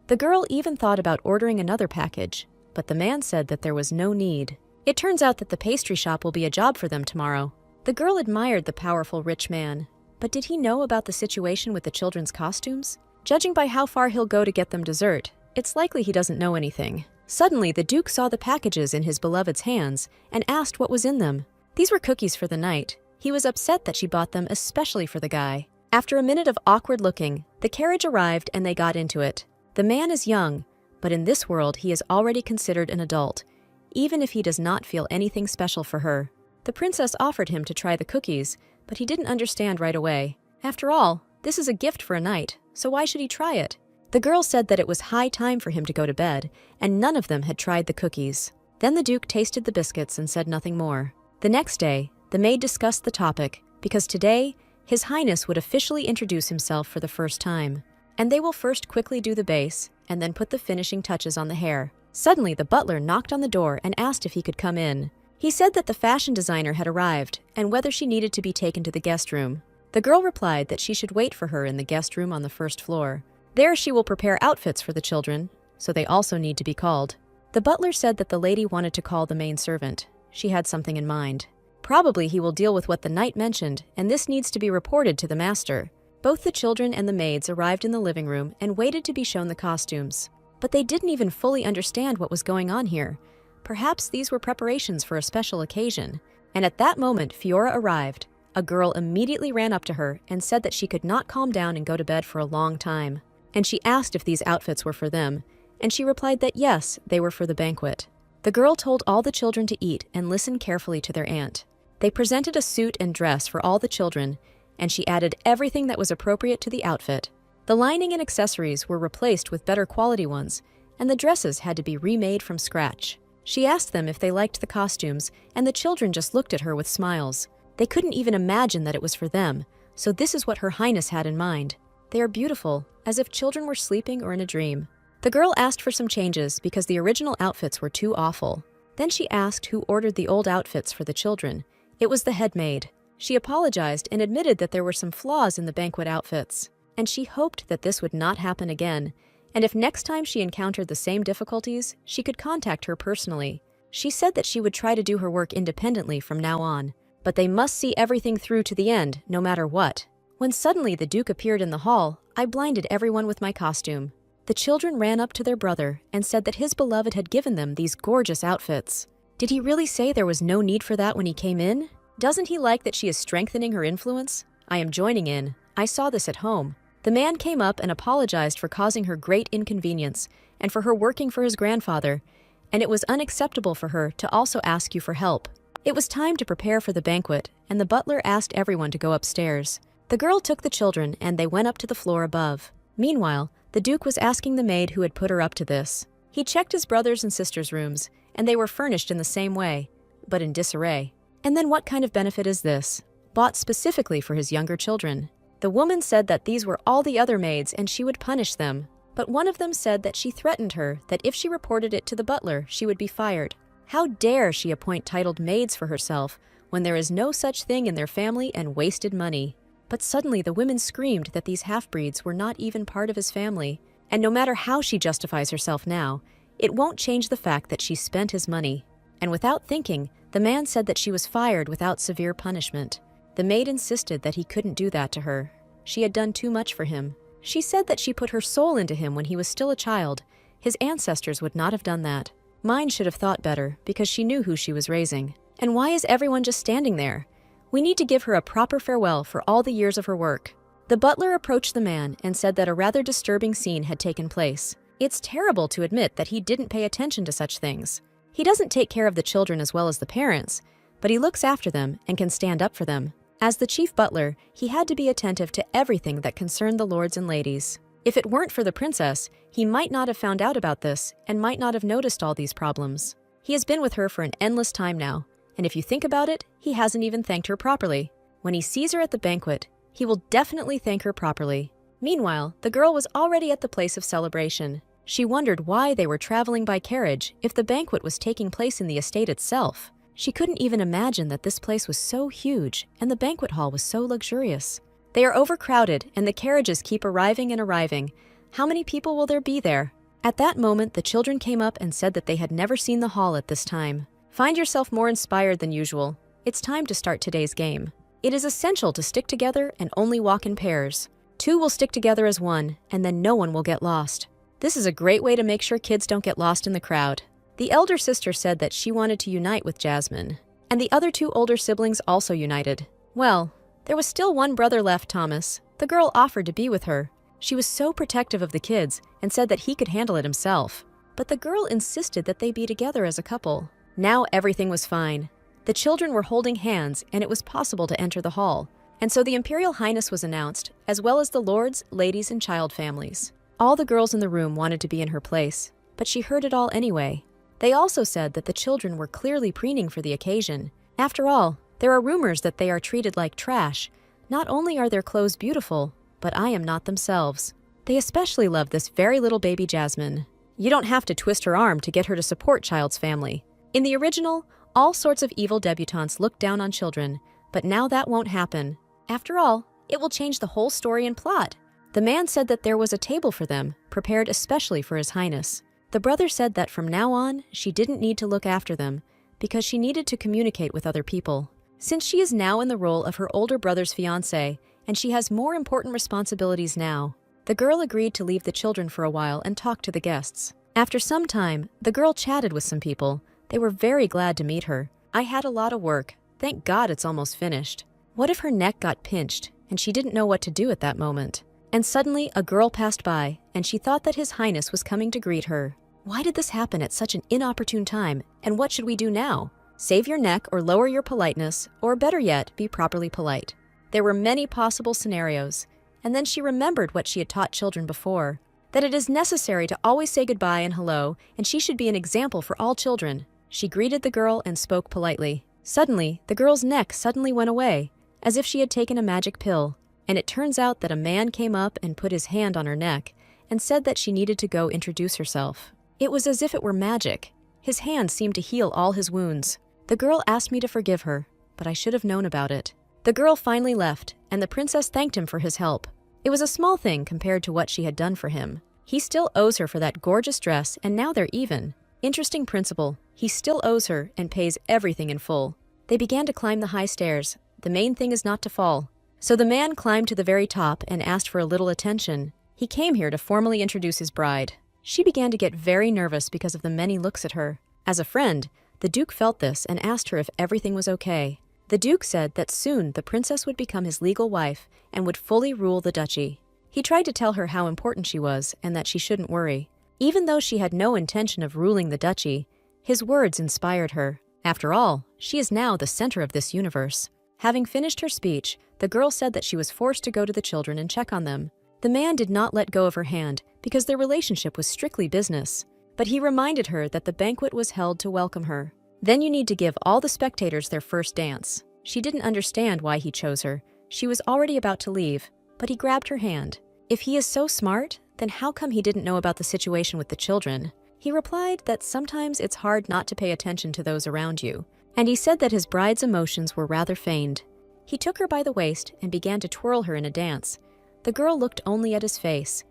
The girl even thought about ordering another package, but the man said that there was no need. It turns out that the pastry shop will be a job for them tomorrow. The girl admired the powerful rich man, but did he know about the situation with the children's costumes? Judging by how far he'll go to get them dessert, it's likely he doesn't know anything. Suddenly, the Duke saw the packages in his beloved's hands and asked what was in them. These were cookies for the knight. He was upset that she bought them especially for the guy. After a minute of awkward looking, the carriage arrived and they got into it. The man is young, but in this world he is already considered an adult, even if he does not feel anything special for her. The princess offered him to try the cookies, but he didn't understand right away. After all, this is a gift for a knight, so why should he try it? The girl said that it was high time for him to go to bed, and none of them had tried the cookies. Then the Duke tasted the biscuits and said nothing more. The next day, the maid discussed the topic, because today, His Highness would officially introduce himself for the first time. And they will first quickly do the base, and then put the finishing touches on the hair. Suddenly, the butler knocked on the door and asked if he could come in. He said that the fashion designer had arrived, and whether she needed to be taken to the guest room. The girl replied that she should wait for her in the guest room on the first floor. There she will prepare outfits for the children, so they also need to be called. The butler said that the lady wanted to call the main servant. She had something in mind. Probably he will deal with what the knight mentioned, and this needs to be reported to the master. Both the children and the maids arrived in the living room and waited to be shown the costumes. But they didn't even fully understand what was going on here. Perhaps these were preparations for a special occasion. And at that moment, Fiora arrived. A girl immediately ran up to her and said that she could not calm down and go to bed for a long time. And she asked if these outfits were for them, and she replied that yes, they were for the banquet. The girl told all the children to eat and listen carefully to their aunt. They presented a suit and dress for all the children, and she added everything that was appropriate to the outfit. The lining and accessories were replaced with better quality ones, and the dresses had to be remade from scratch. She asked them if they liked the costumes, and the children just looked at her with smiles. They couldn't even imagine that it was for them, so this is what Her Highness had in mind. They are beautiful, as if children were sleeping or in a dream. The girl asked for some changes because the original outfits were too awful. Then she asked who ordered the old outfits for the children. It was the head maid. She apologized and admitted that there were some flaws in the banquet outfits, and she hoped that this would not happen again, and if next time she encountered the same difficulties, she could contact her personally. She said that she would try to do her work independently from now on, but they must see everything through to the end, no matter what. When suddenly the Duke appeared in the hall, I blinded everyone with my costume. The children ran up to their brother and said that his beloved had given them these gorgeous outfits. Did he really say there was no need for that when he came in? Doesn't he like that she is strengthening her influence? I am joining in. I saw this at home. The man came up and apologized for causing her great inconvenience and for her working for his grandfather, and it was unacceptable for her to also ask you for help. It was time to prepare for the banquet, and the butler asked everyone to go upstairs. The girl took the children, and they went up to the floor above. Meanwhile, the Duke was asking the maid who had put her up to this. He checked his brothers and sisters' rooms, and they were furnished in the same way, but in disarray. And then what kind of benefit is this? Bought specifically for his younger children. The woman said that these were all the other maids and she would punish them. But one of them said that she threatened her that if she reported it to the butler, she would be fired. How dare she appoint titled maids for herself when there is no such thing in their family and wasted money? But suddenly the women screamed that these half-breeds were not even part of his family. And no matter how she justifies herself now, it won't change the fact that she spent his money. And without thinking, the man said that she was fired without severe punishment. The maid insisted that he couldn't do that to her. She had done too much for him. She said that she put her soul into him when he was still a child. His ancestors would not have done that. Mine should have thought better because she knew who she was raising. And why is everyone just standing there? We need to give her a proper farewell for all the years of her work. The butler approached the man and said that a rather disturbing scene had taken place. It's terrible to admit that he didn't pay attention to such things. He doesn't take care of the children as well as the parents, but he looks after them and can stand up for them. As the chief butler, he had to be attentive to everything that concerned the lords and ladies. If it weren't for the princess, he might not have found out about this and might not have noticed all these problems. He has been with her for an endless time now, and if you think about it, he hasn't even thanked her properly. When he sees her at the banquet, he will definitely thank her properly. Meanwhile, the girl was already at the place of celebration. She wondered why they were traveling by carriage if the banquet was taking place in the estate itself. She couldn't even imagine that this place was so huge and the banquet hall was so luxurious. They are overcrowded and the carriages keep arriving and arriving. How many people will there be there? At that moment, the children came up and said that they had never seen the hall at this time. Find yourself more inspired than usual. It's time to start today's game. It is essential to stick together and only walk in pairs. Two will stick together as one, and then no one will get lost. This is a great way to make sure kids don't get lost in the crowd. The elder sister said that she wanted to unite with Jasmine, and the other two older siblings also united. Well, there was still one brother left, Thomas. The girl offered to be with her. She was so protective of the kids and said that he could handle it himself. But the girl insisted that they be together as a couple. Now everything was fine. The children were holding hands and it was possible to enter the hall. And so the Imperial Highness was announced, as well as the lords, ladies, and child families. All the girls in the room wanted to be in her place, but she heard it all anyway. They also said that the children were clearly preening for the occasion. After all, there are rumors that they are treated like trash. Not only are their clothes beautiful, but I am not themselves. They especially love this very little baby Jasmine. You don't have to twist her arm to get her to support child's family. In the original, all sorts of evil debutantes look down on children, but now that won't happen. After all, it will change the whole story and plot. The man said that there was a table for them, prepared especially for His Highness. The brother said that from now on, she didn't need to look after them, because she needed to communicate with other people. Since she is now in the role of her older brother's fiancé, and she has more important responsibilities now, the girl agreed to leave the children for a while and talk to the guests. After some time, the girl chatted with some people. They were very glad to meet her. I had a lot of work. Thank God it's almost finished. What if her neck got pinched, and she didn't know what to do at that moment? And suddenly, a girl passed by, and she thought that His Highness was coming to greet her. Why did this happen at such an inopportune time, and what should we do now? Save your neck or lower your politeness, or better yet, be properly polite. There were many possible scenarios, and then she remembered what she had taught children before, that it is necessary to always say goodbye and hello, and she should be an example for all children. She greeted the girl and spoke politely. Suddenly, the girl's neck suddenly went away, as if she had taken a magic pill, and it turns out that a man came up and put his hand on her neck and said that she needed to go introduce herself. It was as if it were magic. His hand seemed to heal all his wounds. The girl asked me to forgive her, but I should have known about it. The girl finally left, and the princess thanked him for his help. It was a small thing compared to what she had done for him. He still owes her for that gorgeous dress, and now they're even. Interesting principle. He still owes her and pays everything in full. They began to climb the high stairs. The main thing is not to fall. So the man climbed to the very top and asked for a little attention. He came here to formally introduce his bride. She began to get very nervous because of the many looks at her. As a friend, The Duke felt this and asked her if everything was okay. The Duke said that soon the princess would become his legal wife and would fully rule the duchy. He tried to tell her how important she was and that she shouldn't worry. Even though she had no intention of ruling the duchy, his words inspired her. After all, she is now the center of this universe. Having finished her speech, the girl said that she was forced to go to the children and check on them. The man did not let go of her hand because their relationship was strictly business. But he reminded her that the banquet was held to welcome her. Then you need to give all the spectators their first dance. She didn't understand why he chose her. She was already about to leave, but he grabbed her hand. If he is so smart, then how come he didn't know about the situation with the children? He replied that sometimes it's hard not to pay attention to those around you, and he said that his bride's emotions were rather feigned. He took her by the waist and began to twirl her in a dance. The girl looked only at his face,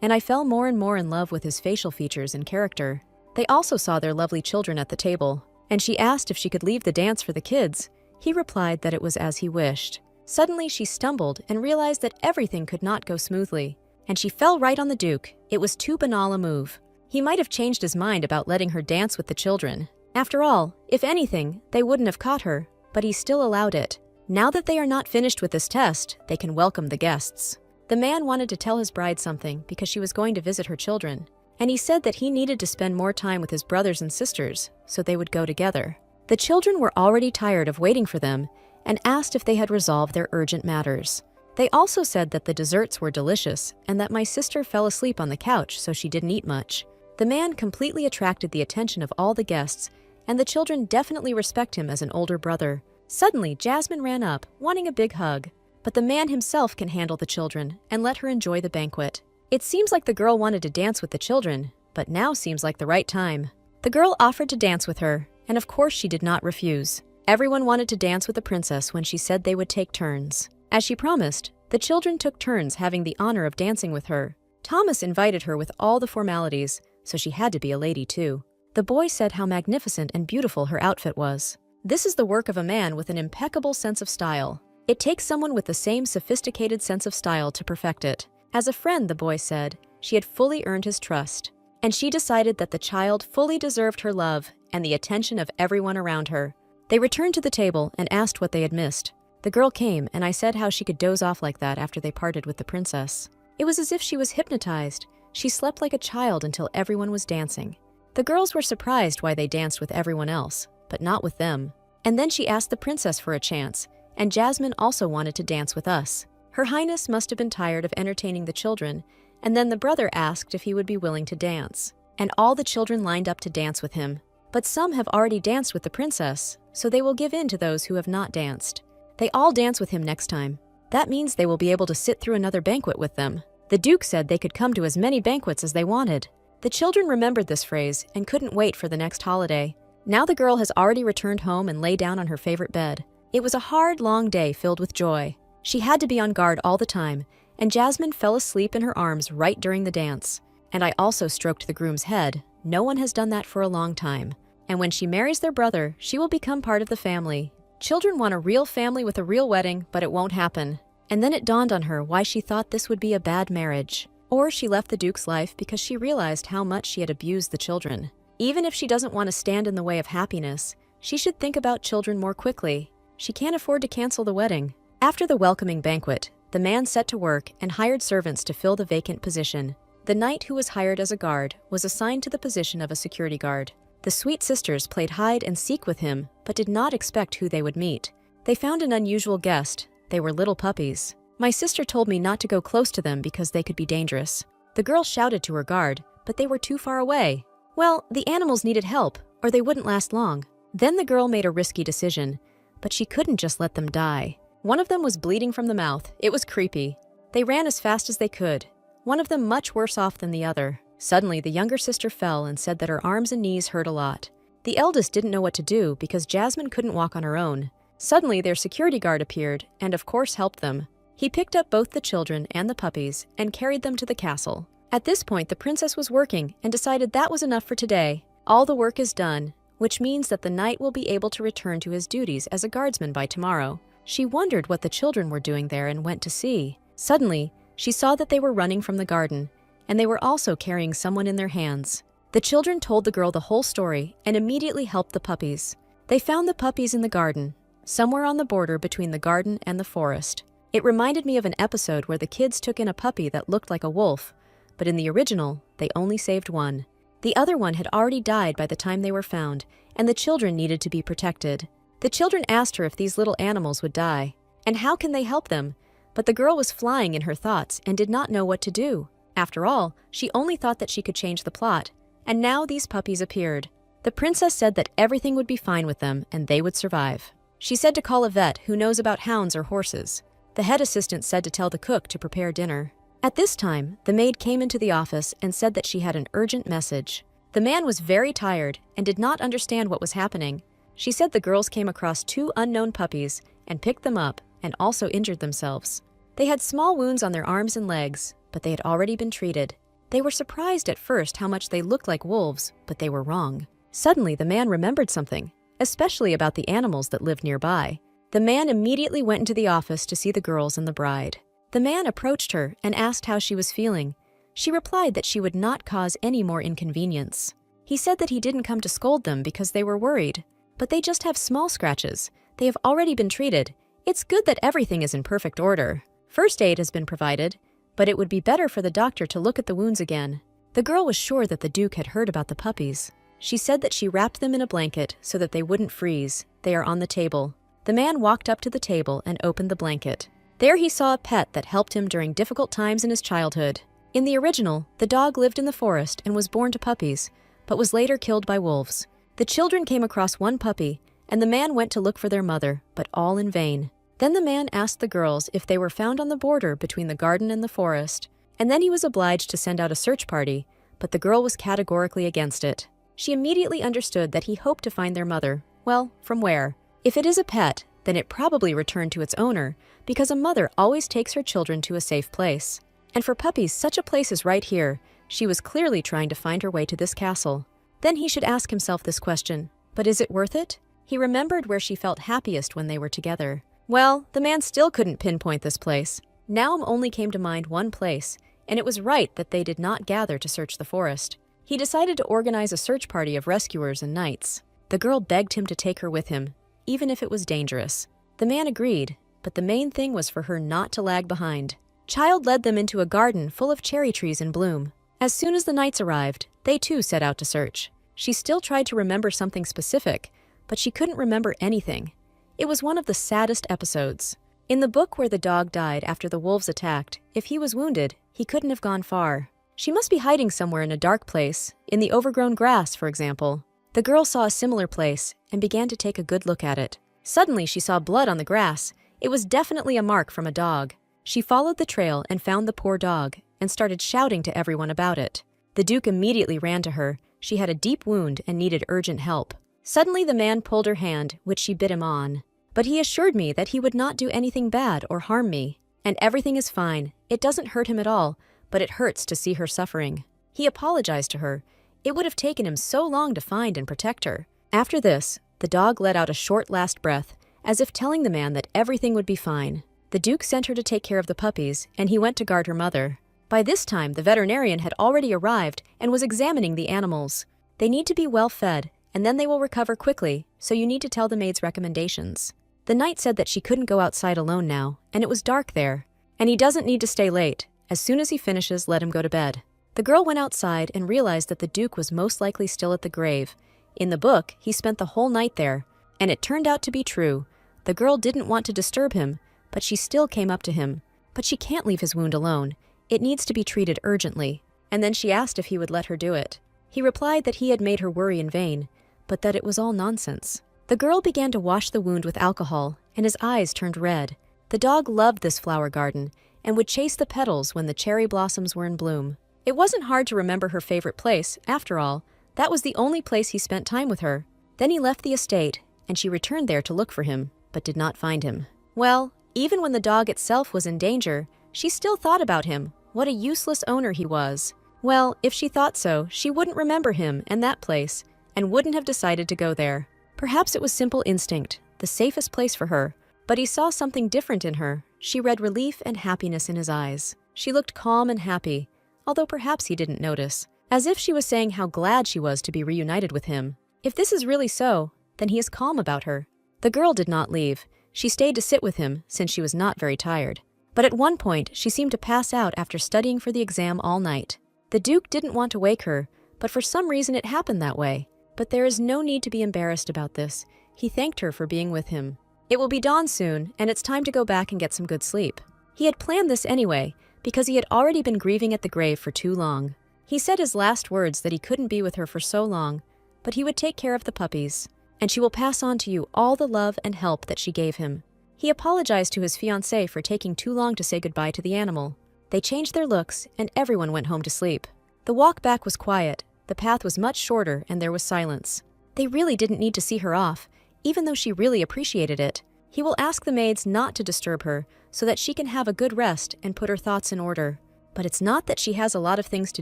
and I fell more and more in love with his facial features and character. They also saw their lovely children at the table, and she asked if she could leave the dance for the kids. He replied that it was as he wished. Suddenly she stumbled and realized that everything could not go smoothly, and she fell right on the Duke. It was too banal a move. He might have changed his mind about letting her dance with the children. After all, if anything, they wouldn't have caught her, but he still allowed it. Now that they are not finished with this test, they can welcome the guests. The man wanted to tell his bride something because she was going to visit her children, and he said that he needed to spend more time with his brothers and sisters so they would go together. The children were already tired of waiting for them and asked if they had resolved their urgent matters. They also said that the desserts were delicious and that my sister fell asleep on the couch so she didn't eat much. The man completely attracted the attention of all the guests, and the children definitely respect him as an older brother. Suddenly, Jasmine ran up, wanting a big hug. But the man himself can handle the children and let her enjoy the banquet. It seems like the girl wanted to dance with the children, but now seems like the right time. The girl offered to dance with her, and of course she did not refuse. Everyone wanted to dance with the princess when she said they would take turns. As she promised, the children took turns having the honor of dancing with her. Thomas invited her with all the formalities, so she had to be a lady too. The boy said how magnificent and beautiful her outfit was. This is the work of a man with an impeccable sense of style. It takes someone with the same sophisticated sense of style to perfect it. As a friend, the boy said, she had fully earned his trust, and she decided that the child fully deserved her love and the attention of everyone around her. They returned to the table and asked what they had missed. The girl came, and I said how she could doze off like that after they parted with the princess. It was as if she was hypnotized. She slept like a child until everyone was dancing. The girls were surprised why they danced with everyone else, but not with them. And then she asked the princess for a chance, and Jasmine also wanted to dance with us. Her Highness must have been tired of entertaining the children, and then the brother asked if he would be willing to dance. And all the children lined up to dance with him. But some have already danced with the princess, so they will give in to those who have not danced. They all dance with him next time. That means they will be able to sit through another banquet with them. The Duke said they could come to as many banquets as they wanted. The children remembered this phrase and couldn't wait for the next holiday. Now the girl has already returned home and lay down on her favorite bed. It was a hard, long day filled with joy. She had to be on guard all the time, and Jasmine fell asleep in her arms right during the dance. And I also stroked the groom's head. No one has done that for a long time. And when she marries their brother, she will become part of the family. Children want a real family with a real wedding, but it won't happen. And then it dawned on her why she thought this would be a bad marriage. Or she left the Duke's life because she realized how much she had abused the children. Even if she doesn't want to stand in the way of happiness, she should think about children more quickly. She can't afford to cancel the wedding. After the welcoming banquet, the man set to work and hired servants to fill the vacant position. The knight who was hired as a guard was assigned to the position of a security guard. The sweet sisters played hide and seek with him, but did not expect who they would meet. They found an unusual guest. They were little puppies. My sister told me not to go close to them because they could be dangerous. The girl shouted to her guard, but they were too far away. Well, the animals needed help, or they wouldn't last long. Then the girl made a risky decision, but she couldn't just let them die. One of them was bleeding from the mouth. It was creepy. They ran as fast as they could, one of them much worse off than the other. Suddenly, the younger sister fell and said that her arms and knees hurt a lot. The eldest didn't know what to do because Jasmine couldn't walk on her own. Suddenly, their security guard appeared and of course helped them. He picked up both the children and the puppies and carried them to the castle. At this point, the princess was working and decided that was enough for today. All the work is done, which means that the knight will be able to return to his duties as a guardsman by tomorrow. She wondered what the children were doing there and went to see. Suddenly, she saw that they were running from the garden, and they were also carrying someone in their hands. The children told the girl the whole story and immediately helped the puppies. They found the puppies in the garden, somewhere on the border between the garden and the forest. It reminded me of an episode where the kids took in a puppy that looked like a wolf, but in the original, they only saved one. The other one had already died by the time they were found, and the children needed to be protected. The children asked her if these little animals would die, and how can they help them? But the girl was flying in her thoughts and did not know what to do. After all, she only thought that she could change the plot, and now these puppies appeared. The princess said that everything would be fine with them and they would survive. She said to call a vet who knows about hounds or horses. The head assistant said to tell the cook to prepare dinner. At this time, the maid came into the office and said that she had an urgent message. The man was very tired and did not understand what was happening. She said the girls came across 2 unknown puppies and picked them up and also injured themselves. They had small wounds on their arms and legs, but they had already been treated. They were surprised at first how much they looked like wolves, but they were wrong. Suddenly, the man remembered something, especially about the animals that lived nearby. The man immediately went into the office to see the girls and the bride. The man approached her and asked how she was feeling. She replied that she would not cause any more inconvenience. He said that he didn't come to scold them because they were worried, but they just have small scratches. They have already been treated. It's good that everything is in perfect order. First aid has been provided, but it would be better for the doctor to look at the wounds again. The girl was sure that the Duke had heard about the puppies. She said that she wrapped them in a blanket so that they wouldn't freeze. They are on the table. The man walked up to the table and opened the blanket. There he saw a pet that helped him during difficult times in his childhood. In the original, the dog lived in the forest and was born to puppies, but was later killed by wolves. The children came across one puppy, and the man went to look for their mother, but all in vain. Then the man asked the girls if they were found on the border between the garden and the forest, and then he was obliged to send out a search party, but the girl was categorically against it. She immediately understood that he hoped to find their mother. Well, from where? If it is a pet, then it probably returned to its owner, because a mother always takes her children to a safe place. And for puppies, such a place is right here. She was clearly trying to find her way to this castle. Then he should ask himself this question, but is it worth it? He remembered where she felt happiest when they were together. Well, the man still couldn't pinpoint this place. Now only came to mind one place, and it was right that they did not gather to search the forest. He decided to organize a search party of rescuers and knights. The girl begged him to take her with him, even if it was dangerous. The man agreed, but the main thing was for her not to lag behind. Child led them into a garden full of cherry trees in bloom. As soon as the knights arrived, they too set out to search. She still tried to remember something specific, but she couldn't remember anything. It was one of the saddest episodes. In the book where the dog died after the wolves attacked, if he was wounded, he couldn't have gone far. She must be hiding somewhere in a dark place, in the overgrown grass, for example. The girl saw a similar place and began to take a good look at it. Suddenly, she saw blood on the grass. It was definitely a mark from a dog. She followed the trail and found the poor dog and started shouting to everyone about it. The Duke immediately ran to her. She had a deep wound and needed urgent help. Suddenly, the man pulled her hand, which she bit him on. But he assured me that he would not do anything bad or harm me. And everything is fine. It doesn't hurt him at all, but it hurts to see her suffering. He apologized to her. It would have taken him so long to find and protect her. After this, the dog let out a short last breath, as if telling the man that everything would be fine. The Duke sent her to take care of the puppies, and he went to guard her mother. By this time, the veterinarian had already arrived and was examining the animals. They need to be well fed, and then they will recover quickly, so you need to tell the maid's recommendations. The knight said that she couldn't go outside alone now, and it was dark there. And he doesn't need to stay late. As soon as he finishes, let him go to bed. The girl went outside and realized that the Duke was most likely still at the grave. In the book, he spent the whole night there, and it turned out to be true. The girl didn't want to disturb him, but she still came up to him. But she can't leave his wound alone. It needs to be treated urgently. And then she asked if he would let her do it. He replied that he had made her worry in vain, but that it was all nonsense. The girl began to wash the wound with alcohol, and his eyes turned red. The dog loved this flower garden and would chase the petals when the cherry blossoms were in bloom. It wasn't hard to remember her favorite place, after all. That was the only place he spent time with her. Then he left the estate, and she returned there to look for him, but did not find him. Well, even when the dog itself was in danger, she still thought about him. What a useless owner he was. Well, if she thought so, she wouldn't remember him and that place, and wouldn't have decided to go there. Perhaps it was simple instinct, the safest place for her. But he saw something different in her. She read relief and happiness in his eyes. She looked calm and happy, although perhaps he didn't notice. as if she was saying how glad she was to be reunited with him. If this is really so, then he is calm about her. The girl did not leave. She stayed to sit with him since she was not very tired. But at one point, she seemed to pass out after studying for the exam all night. The Duke didn't want to wake her, but for some reason it happened that way. But there is no need to be embarrassed about this. He thanked her for being with him. It will be dawn soon, and it's time to go back and get some good sleep. He had planned this anyway, because he had already been grieving at the grave for too long. He said his last words that he couldn't be with her for so long, but he would take care of the puppies, and she will pass on to you all the love and help that she gave him. He apologized to his fiancée for taking too long to say goodbye to the animal. They changed their looks, and everyone went home to sleep. The walk back was quiet, the path was much shorter, and there was silence. They really didn't need to see her off, even though she really appreciated it. He will ask the maids not to disturb her so that she can have a good rest and put her thoughts in order. But it's not that she has a lot of things to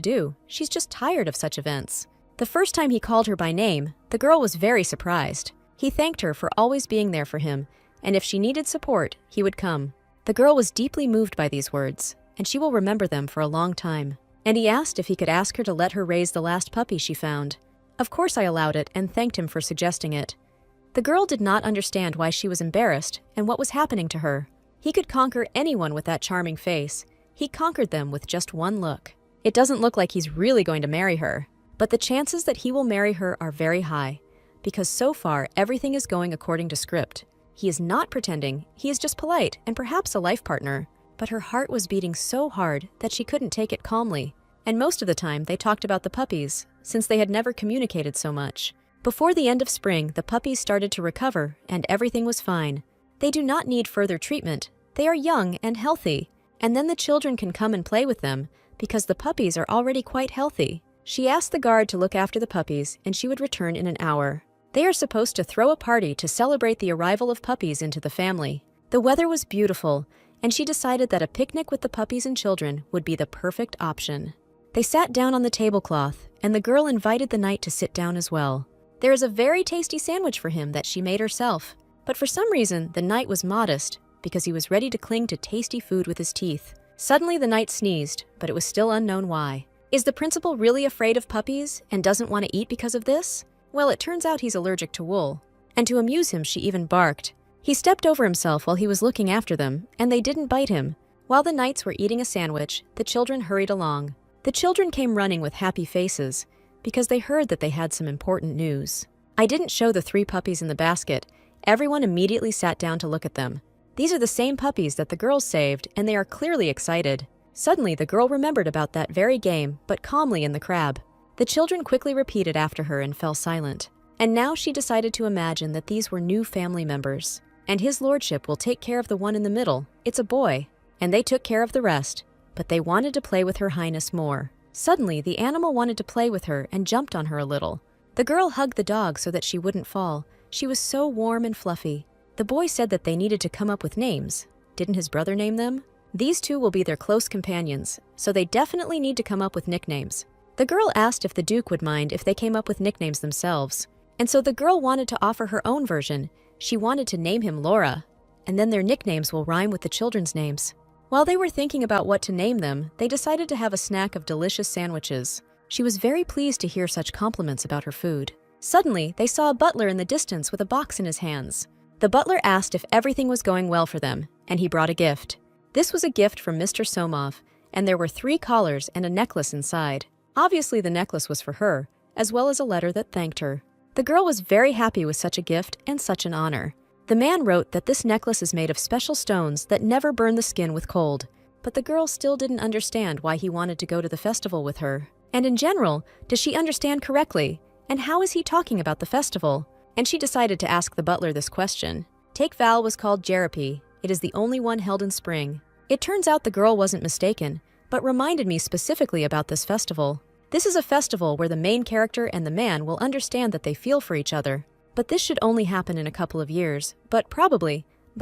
do, she's just tired of such events. The first time he called her by name, the girl was very surprised. He thanked her for always being there for him, and if she needed support, he would come. The girl was deeply moved by these words, and she will remember them for a long time. And he asked if he could ask her to let her raise the last puppy she found. Of course I allowed it and thanked him for suggesting it. The girl did not understand why she was embarrassed and what was happening to her. He could conquer anyone with that charming face. He conquered them with just one look. It doesn't look like he's really going to marry her, but the chances that he will marry her are very high, because so far everything is going according to script. He is not pretending, he is just polite and perhaps a life partner. But her heart was beating so hard that she couldn't take it calmly. And most of the time they talked about the puppies, since they had never communicated so much. Before the end of spring, the puppies started to recover and everything was fine. They do not need further treatment. They are young and healthy. And then the children can come and play with them because the puppies are already quite healthy. She asked the guard to look after the puppies and she would return in an hour. They are supposed to throw a party to celebrate the arrival of puppies into the family. The weather was beautiful, and she decided that a picnic with the puppies and children would be the perfect option. They sat down on the tablecloth, and the girl invited the knight to sit down as well. There is a very tasty sandwich for him that she made herself, but for some reason the knight was modest because he was ready to cling to tasty food with his teeth. Suddenly the knight sneezed, but it was still unknown why. Is the principal really afraid of puppies and doesn't want to eat because of this? Well, it turns out he's allergic to wool, and to amuse him she even barked. He stepped over himself while he was looking after them, and they didn't bite him. While the knights were eating a sandwich, the children hurried along. The children came running with happy faces, because they heard that they had some important news. I didn't show the 3 puppies in the basket. Everyone immediately sat down to look at them. These are the same puppies that the girls saved, and they are clearly excited. Suddenly, the girl remembered about that very game, but calmly in the crab. The children quickly repeated after her and fell silent. And now she decided to imagine that these were new family members. And his lordship will take care of the one in the middle. It's a boy. And they took care of the rest. But they wanted to play with her highness more. Suddenly, the animal wanted to play with her and jumped on her a little. The girl hugged the dog so that she wouldn't fall. She was so warm and fluffy. The boy said that they needed to come up with names. Didn't his brother name them? These 2 will be their close companions, so they definitely need to come up with nicknames. The girl asked if the Duke would mind if they came up with nicknames themselves. And so the girl wanted to offer her own version. She wanted to name him Laura, and then their nicknames will rhyme with the children's names. While they were thinking about what to name them, they decided to have a snack of delicious sandwiches. She was very pleased to hear such compliments about her food. Suddenly, they saw a butler in the distance with a box in his hands. The butler asked if everything was going well for them, and he brought a gift. This was a gift from Mr. Somov, and there were 3 collars and a necklace inside. Obviously, the necklace was for her, as well as a letter that thanked her. The girl was very happy with such a gift and such an honor. The man wrote that this necklace is made of special stones that never burn the skin with cold, but the girl still didn't understand why he wanted to go to the festival with her. And in general, does she understand correctly? And how is he talking about the festival? And she decided to ask the butler this question. Take Val was called Jerepi. It is the only one held in spring. It turns out the girl wasn't mistaken, but reminded me specifically about this festival. This is a festival where the main character and the man will understand that they feel for each other. But this should only happen in a couple of years, but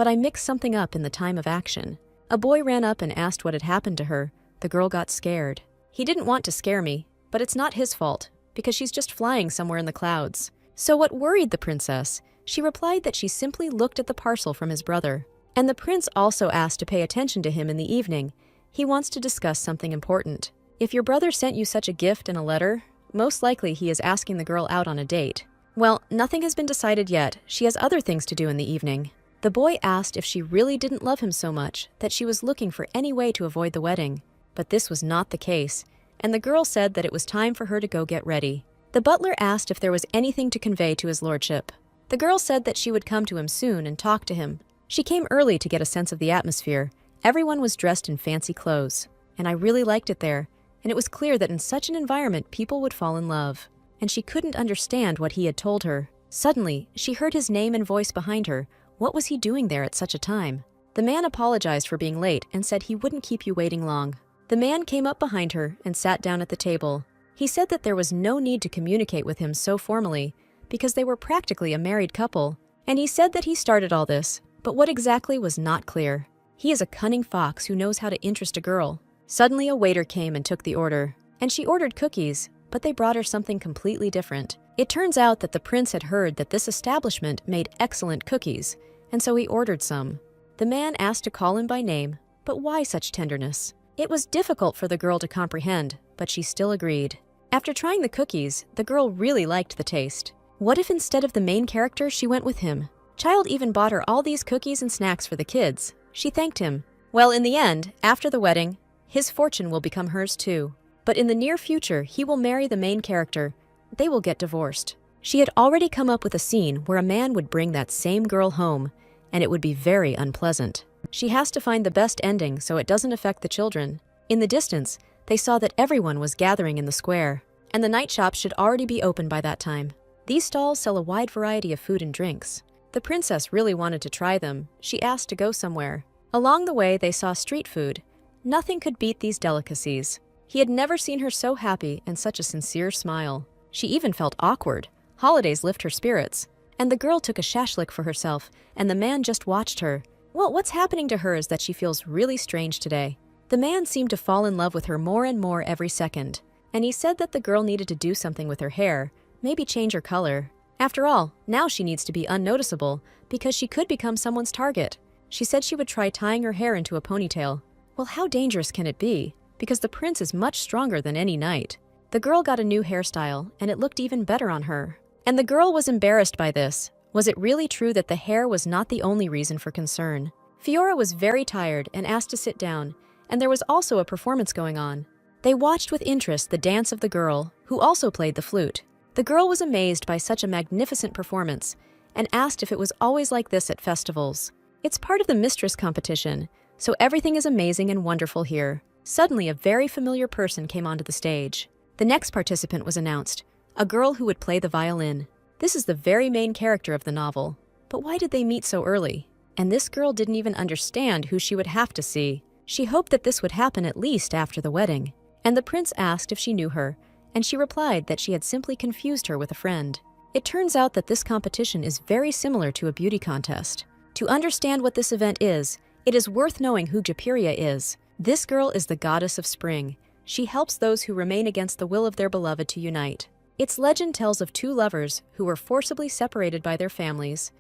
I mixed something up in the time of action. A boy ran up and asked what had happened to her. The girl got scared. He didn't want to scare me, but it's not his fault, because she's just flying somewhere in the clouds. So what worried the princess? She replied that she simply looked at the parcel from his brother. And the prince also asked to pay attention to him in the evening. He wants to discuss something important. If your brother sent you such a gift and a letter, most likely he is asking the girl out on a date. Well, nothing has been decided yet. She has other things to do in the evening. The boy asked if she really didn't love him so much that she was looking for any way to avoid the wedding. But this was not the case, and the girl said that it was time for her to go get ready. The butler asked if there was anything to convey to his lordship. The girl said that she would come to him soon and talk to him. She came early to get a sense of the atmosphere. Everyone was dressed in fancy clothes, and I really liked it there, and it was clear that in such an environment people would fall in love. And she couldn't understand what he had told her. Suddenly, she heard his name and voice behind her. What was he doing there at such a time? The man apologized for being late and said he wouldn't keep you waiting long. The man came up behind her and sat down at the table. He said that there was no need to communicate with him so formally because they were practically a married couple. And he said that he started all this, but what exactly was not clear. He is a cunning fox who knows how to interest a girl. Suddenly a waiter came and took the order, and she ordered cookies, but they brought her something completely different. It turns out that the prince had heard that this establishment made excellent cookies, and so he ordered some. The man asked to call him by name, but why such tenderness? It was difficult for the girl to comprehend, but she still agreed. After trying the cookies, the girl really liked the taste. What if instead of the main character, she went with him? Child even bought her all these cookies and snacks for the kids. She thanked him. Well, in the end, after the wedding, his fortune will become hers too. But in the near future, he will marry the main character. They will get divorced. She had already come up with a scene where a man would bring that same girl home, and it would be very unpleasant. She has to find the best ending so it doesn't affect the children. In the distance, they saw that everyone was gathering in the square, and the night shop should already be open by that time. These stalls sell a wide variety of food and drinks. The princess really wanted to try them. She asked to go somewhere. Along the way, they saw street food. Nothing could beat these delicacies. He had never seen her so happy and such a sincere smile. She even felt awkward. Holidays lift her spirits. And the girl took a shashlik for herself, and the man just watched her. Well, what's happening to her is that she feels really strange today. The man seemed to fall in love with her more and more every second. And he said that the girl needed to do something with her hair, maybe change her color. After all, now she needs to be unnoticeable because she could become someone's target. She said she would try tying her hair into a ponytail. Well, how dangerous can it be? Because the prince is much stronger than any knight. The girl got a new hairstyle, and it looked even better on her. And the girl was embarrassed by this. Was it really true that the hair was not the only reason for concern? Fiora was very tired and asked to sit down, and there was also a performance going on. They watched with interest the dance of the girl, who also played the flute. The girl was amazed by such a magnificent performance and asked if it was always like this at festivals. It's part of the mistress competition, so everything is amazing and wonderful here. Suddenly, a very familiar person came onto the stage. The next participant was announced, a girl who would play the violin. This is the very main character of the novel. But why did they meet so early? And this girl didn't even understand who she would have to see. She hoped that this would happen at least after the wedding. And the prince asked if she knew her, and she replied that she had simply confused her with a friend. It turns out that this competition is very similar to a beauty contest. To understand what this event is, it is worth knowing who Japiria is. This girl is the goddess of spring. She helps those who remain against the will of their beloved to unite. Its legend tells of two lovers who were forcibly separated by their families,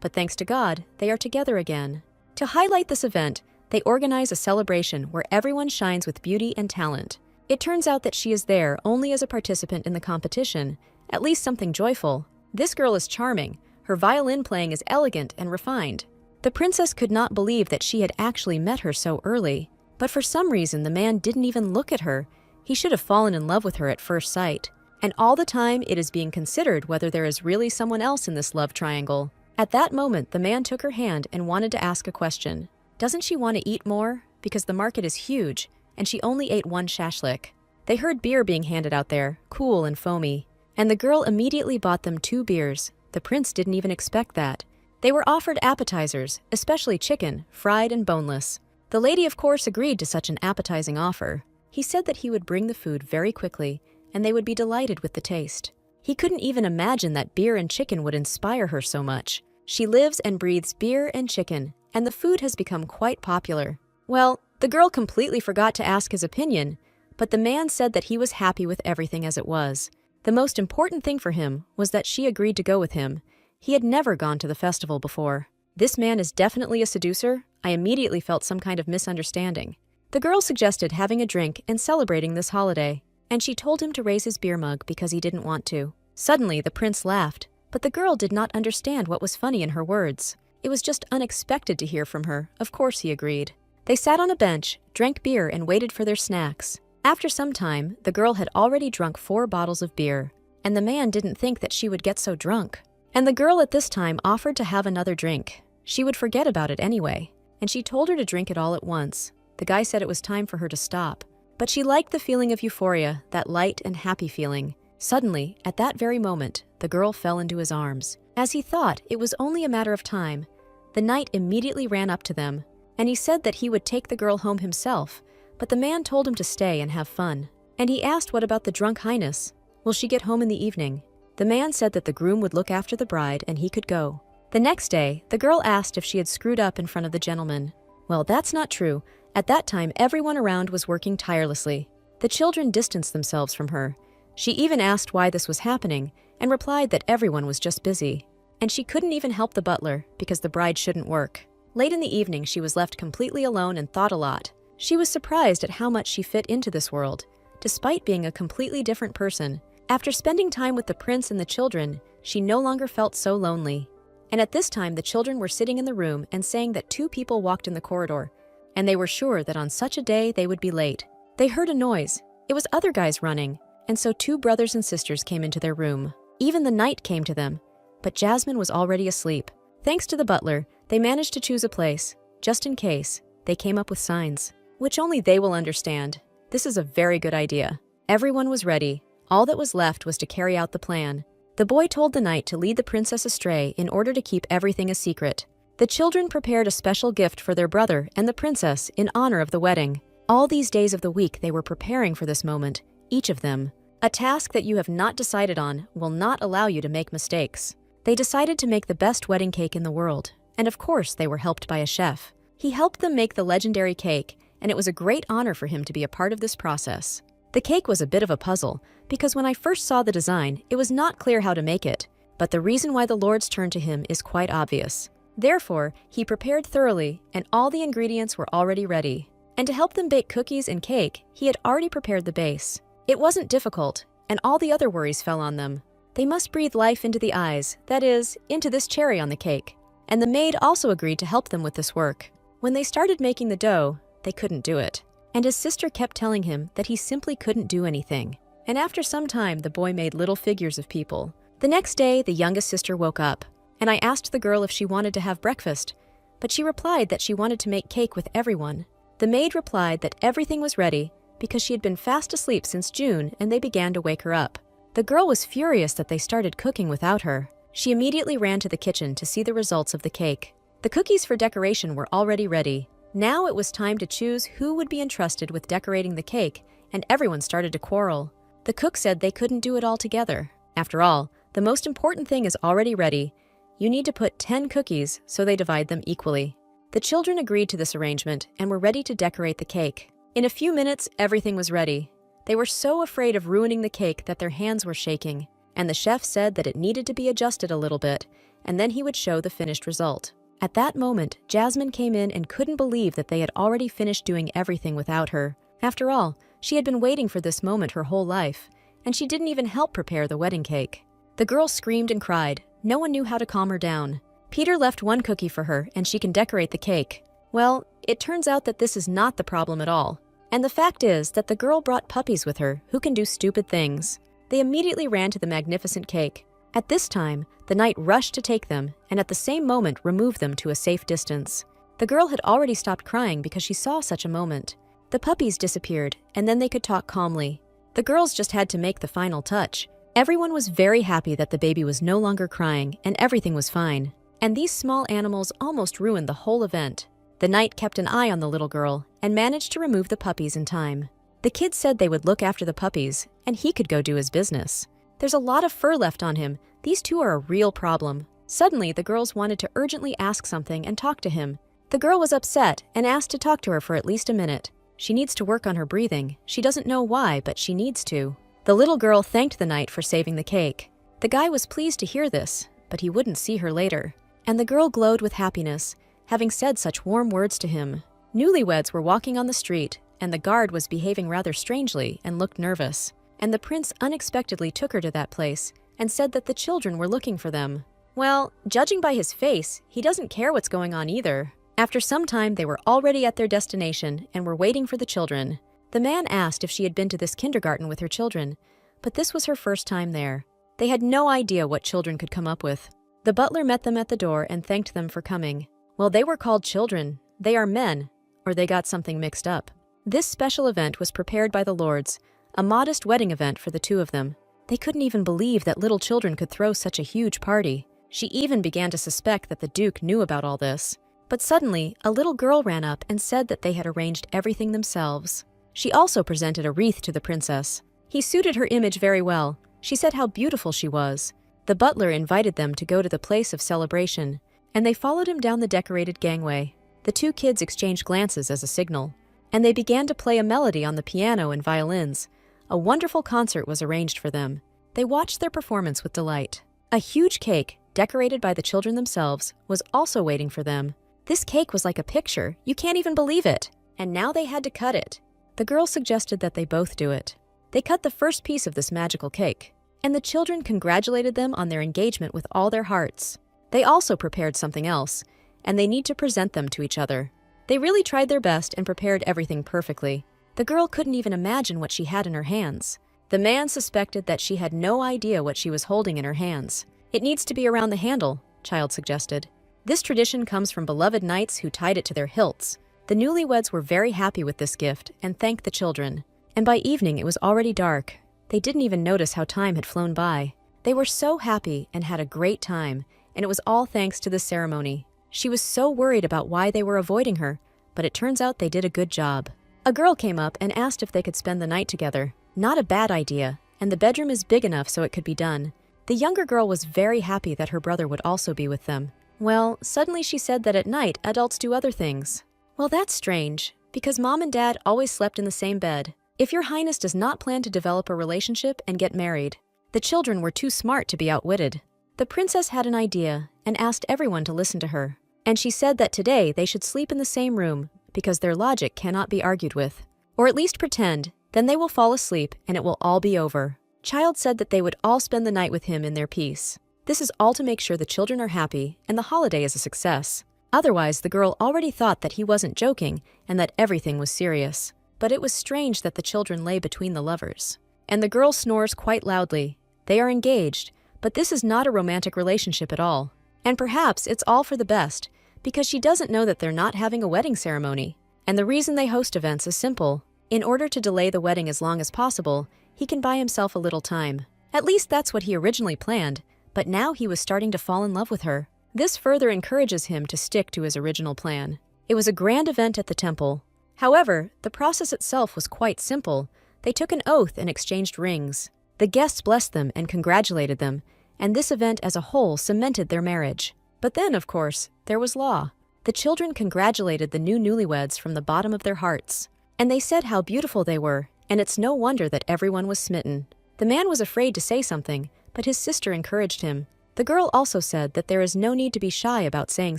but thanks to God, they are together again. To highlight this event, they organize a celebration where everyone shines with beauty and talent. It turns out that she is there only as a participant in the competition, at least something joyful. This girl is charming. Her violin playing is elegant and refined. The princess could not believe that she had actually met her so early, but for some reason the man didn't even look at her. He should have fallen in love with her at first sight. And all the time it is being considered whether there is really someone else in this love triangle. At that moment, the man took her hand and wanted to ask a question. Doesn't she want to eat more? Because the market is huge, and she only ate one shashlik. They heard beer being handed out there, cool and foamy, and the girl immediately bought them 2 beers. The prince didn't even expect that. They were offered appetizers, especially chicken, fried and boneless. The lady, of course, agreed to such an appetizing offer. He said that he would bring the food very quickly, and they would be delighted with the taste. He couldn't even imagine that beer and chicken would inspire her so much. She lives and breathes beer and chicken, and the food has become quite popular. Well, the girl completely forgot to ask his opinion, but the man said that he was happy with everything as it was. The most important thing for him was that she agreed to go with him. He had never gone to the festival before. This man is definitely a seducer. I immediately felt some kind of misunderstanding. The girl suggested having a drink and celebrating this holiday, and she told him to raise his beer mug because he didn't want to. Suddenly, the prince laughed, but the girl did not understand what was funny in her words. It was just unexpected to hear from her. Of course, he agreed. They sat on a bench, drank beer, and waited for their snacks. After some time, the girl had already drunk 4 bottles of beer, and the man didn't think that she would get so drunk. And the girl at this time offered to have another drink. She would forget about it anyway, and she told her to drink it all at once. The guy said it was time for her to stop, but she liked the feeling of euphoria, that light and happy feeling. Suddenly, at that very moment, the girl fell into his arms. As he thought it was only a matter of time, the knight immediately ran up to them, and he said that he would take the girl home himself, but the man told him to stay and have fun. And he asked, what about the drunk highness? Will she get home in the evening? The man said that the groom would look after the bride and he could go. The next day, the girl asked if she had screwed up in front of the gentleman. Well, that's not true. At that time, everyone around was working tirelessly. The children distanced themselves from her. She even asked why this was happening and replied that everyone was just busy. And she couldn't even help the butler because the bride shouldn't work. Late in the evening, she was left completely alone and thought a lot. She was surprised at how much she fit into this world, despite being a completely different person. After spending time with the prince and the children, she no longer felt so lonely. And at this time, the children were sitting in the room and saying that 2 people walked in the corridor, and they were sure that on such a day they would be late. They heard a noise. It was other guys running, and so 2 brothers and sisters came into their room. Even the knight came to them, but Jasmine was already asleep. Thanks to the butler, they managed to choose a place. Just in case, they came up with signs, which only they will understand. This is a very good idea. Everyone was ready. All that was left was to carry out the plan. The boy told the knight to lead the princess astray in order to keep everything a secret. The children prepared a special gift for their brother and the princess in honor of the wedding. All these days of the week they were preparing for this moment, each of them. A task that you have not decided on will not allow you to make mistakes. They decided to make the best wedding cake in the world, and of course they were helped by a chef. He helped them make the legendary cake, and it was a great honor for him to be a part of this process. The cake was a bit of a puzzle, because when I first saw the design, it was not clear how to make it, but the reason why the lords turned to him is quite obvious. Therefore, he prepared thoroughly, and all the ingredients were already ready. And to help them bake cookies and cake, he had already prepared the base. It wasn't difficult, and all the other worries fell on them. They must breathe life into the eyes, that is, into this cherry on the cake. And the maid also agreed to help them with this work. When they started making the dough, they couldn't do it. And his sister kept telling him that he simply couldn't do anything. And after some time, the boy made little figures of people. The next day, the youngest sister woke up, and I asked the girl if she wanted to have breakfast, but she replied that she wanted to make cake with everyone. The maid replied that everything was ready because she had been fast asleep since June and they began to wake her up. The girl was furious that they started cooking without her. She immediately ran to the kitchen to see the results of the cake. The cookies for decoration were already ready. Now it was time to choose who would be entrusted with decorating the cake, and everyone started to quarrel. The cook said they couldn't do it all together. After all, the most important thing is already ready. You need to put 10 cookies, so they divide them equally. The children agreed to this arrangement and were ready to decorate the cake. In a few minutes, everything was ready. They were so afraid of ruining the cake that their hands were shaking, and the chef said that it needed to be adjusted a little bit, and then he would show the finished result. At that moment, Jasmine came in and couldn't believe that they had already finished doing everything without her. After all, she had been waiting for this moment her whole life, and she didn't even help prepare the wedding cake. The girl screamed and cried. No one knew how to calm her down. Peter left 1 cookie for her, and she can decorate the cake. Well, it turns out that this is not the problem at all. And the fact is that the girl brought puppies with her who can do stupid things. They immediately ran to the magnificent cake. At this time, the knight rushed to take them, and at the same moment removed them to a safe distance. The girl had already stopped crying because she saw such a moment. The puppies disappeared, and then they could talk calmly. The girls just had to make the final touch. Everyone was very happy that the baby was no longer crying, and everything was fine. And these small animals almost ruined the whole event. The knight kept an eye on the little girl and managed to remove the puppies in time. The kids said they would look after the puppies, and he could go do his business. There's a lot of fur left on him. These 2 are a real problem. Suddenly, the girls wanted to urgently ask something and talk to him. The girl was upset and asked to talk to her for at least a minute. She needs to work on her breathing. She doesn't know why, but she needs to. The little girl thanked the knight for saving the cake. The guy was pleased to hear this, but he wouldn't see her later. And the girl glowed with happiness, having said such warm words to him. Newlyweds were walking on the street, and the guard was behaving rather strangely and looked nervous. And the prince unexpectedly took her to that place and said that the children were looking for them. Well, judging by his face, he doesn't care what's going on either. After some time, they were already at their destination and were waiting for the children. The man asked if she had been to this kindergarten with her children, but this was her first time there. They had no idea what children could come up with. The butler met them at the door and thanked them for coming. Well, they were called children. They are men, or they got something mixed up. This special event was prepared by the lords, a modest wedding event for the two of them. They couldn't even believe that little children could throw such a huge party. She even began to suspect that the Duke knew about all this. But suddenly, a little girl ran up and said that they had arranged everything themselves. She also presented a wreath to the princess. He suited her image very well. She said how beautiful she was. The butler invited them to go to the place of celebration, and they followed him down the decorated gangway. The two kids exchanged glances as a signal, and they began to play a melody on the piano and violins. A wonderful concert was arranged for them. They watched their performance with delight. A huge cake, decorated by the children themselves, was also waiting for them. This cake was like a picture. You can't even believe it. And now they had to cut it. The girl suggested that they both do it. They cut the first piece of this magical cake, and the children congratulated them on their engagement with all their hearts. They also prepared something else, and they need to present them to each other. They really tried their best and prepared everything perfectly. The girl couldn't even imagine what she had in her hands. The man suspected that she had no idea what she was holding in her hands. It needs to be around the handle, Child suggested. This tradition comes from beloved knights who tied it to their hilts. The newlyweds were very happy with this gift and thanked the children. And by evening it was already dark. They didn't even notice how time had flown by. They were so happy and had a great time, and it was all thanks to this ceremony. She was so worried about why they were avoiding her, but it turns out they did a good job. A girl came up and asked if they could spend the night together. Not a bad idea, and the bedroom is big enough so it could be done. The younger girl was very happy that her brother would also be with them. Well, suddenly she said that at night adults do other things. Well, that's strange, because Mom and Dad always slept in the same bed. If your highness does not plan to develop a relationship and get married, the children were too smart to be outwitted. The princess had an idea and asked everyone to listen to her. And she said that today they should sleep in the same room because their logic cannot be argued with. Or at least pretend, then they will fall asleep and it will all be over. Child said that they would all spend the night with him in their peace. This is all to make sure the children are happy and the holiday is a success. Otherwise, the girl already thought that he wasn't joking and that everything was serious. But it was strange that the children lay between the lovers. And the girl snores quite loudly. They are engaged, but this is not a romantic relationship at all. And perhaps it's all for the best, because she doesn't know that they're not having a wedding ceremony. And the reason they host events is simple. In order to delay the wedding as long as possible, he can buy himself a little time. At least that's what he originally planned, but now he was starting to fall in love with her. This further encourages him to stick to his original plan. It was a grand event at the temple. However, the process itself was quite simple. They took an oath and exchanged rings. The guests blessed them and congratulated them, and this event as a whole cemented their marriage. But then, of course, there was law. The children congratulated the new newlyweds from the bottom of their hearts. And they said how beautiful they were, and it's no wonder that everyone was smitten. The man was afraid to say something, but his sister encouraged him. The girl also said that there is no need to be shy about saying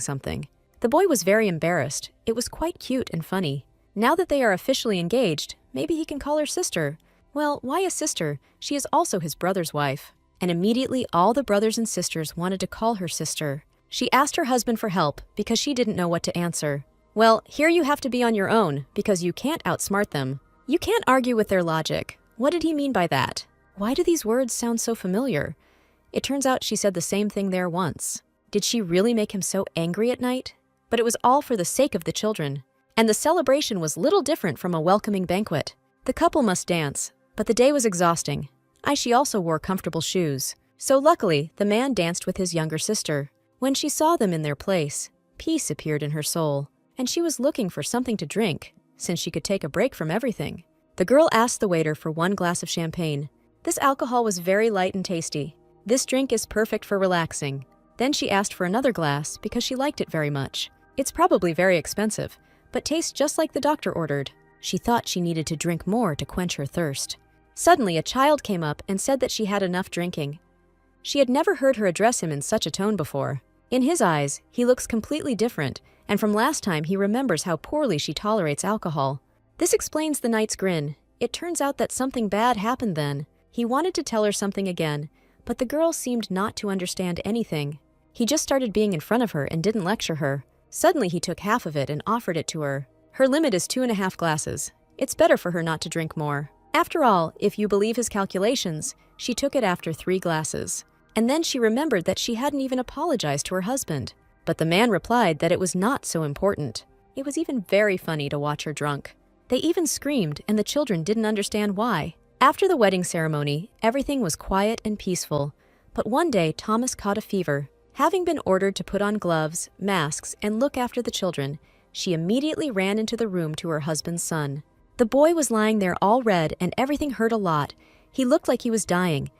something. The boy was very embarrassed. It was quite cute and funny. Now that they are officially engaged, maybe he can call her sister. Well, why a sister? She is also his brother's wife. And immediately all the brothers and sisters wanted to call her sister. She asked her husband for help because she didn't know what to answer. Well, here you have to be on your own because you can't outsmart them. You can't argue with their logic. What did he mean by that? Why do these words sound so familiar? It turns out she said the same thing there once. Did she really make him so angry at night? But it was all for the sake of the children. And the celebration was little different from a welcoming banquet. The couple must dance, but the day was exhausting. She also wore comfortable shoes. So luckily, the man danced with his younger sister. When she saw them in their place, peace appeared in her soul, and she was looking for something to drink, since she could take a break from everything. The girl asked the waiter for 1 glass of champagne. This alcohol was very light and tasty. This drink is perfect for relaxing. Then she asked for another glass because she liked it very much. It's probably very expensive, but tastes just like the doctor ordered. She thought she needed to drink more to quench her thirst. Suddenly, a child came up and said that she had enough drinking. She had never heard her address him in such a tone before. In his eyes, he looks completely different, and from last time he remembers how poorly she tolerates alcohol. This explains the knight's grin. It turns out that something bad happened then. He wanted to tell her something again, but the girl seemed not to understand anything. He just started being in front of her and didn't lecture her. Suddenly he took half of it and offered it to her. Her limit is 2.5 glasses. It's better for her not to drink more. After all, if you believe his calculations, she took it after 3 glasses. And then she remembered that she hadn't even apologized to her husband. But the man replied that it was not so important. It was even very funny to watch her drunk. They even screamed, and the children didn't understand why. After the wedding ceremony, everything was quiet and peaceful. But one day, Thomas caught a fever. Having been ordered to put on gloves, masks, and look after the children, she immediately ran into the room to her husband's son. The boy was lying there all red, and everything hurt a lot. He looked like he was dying.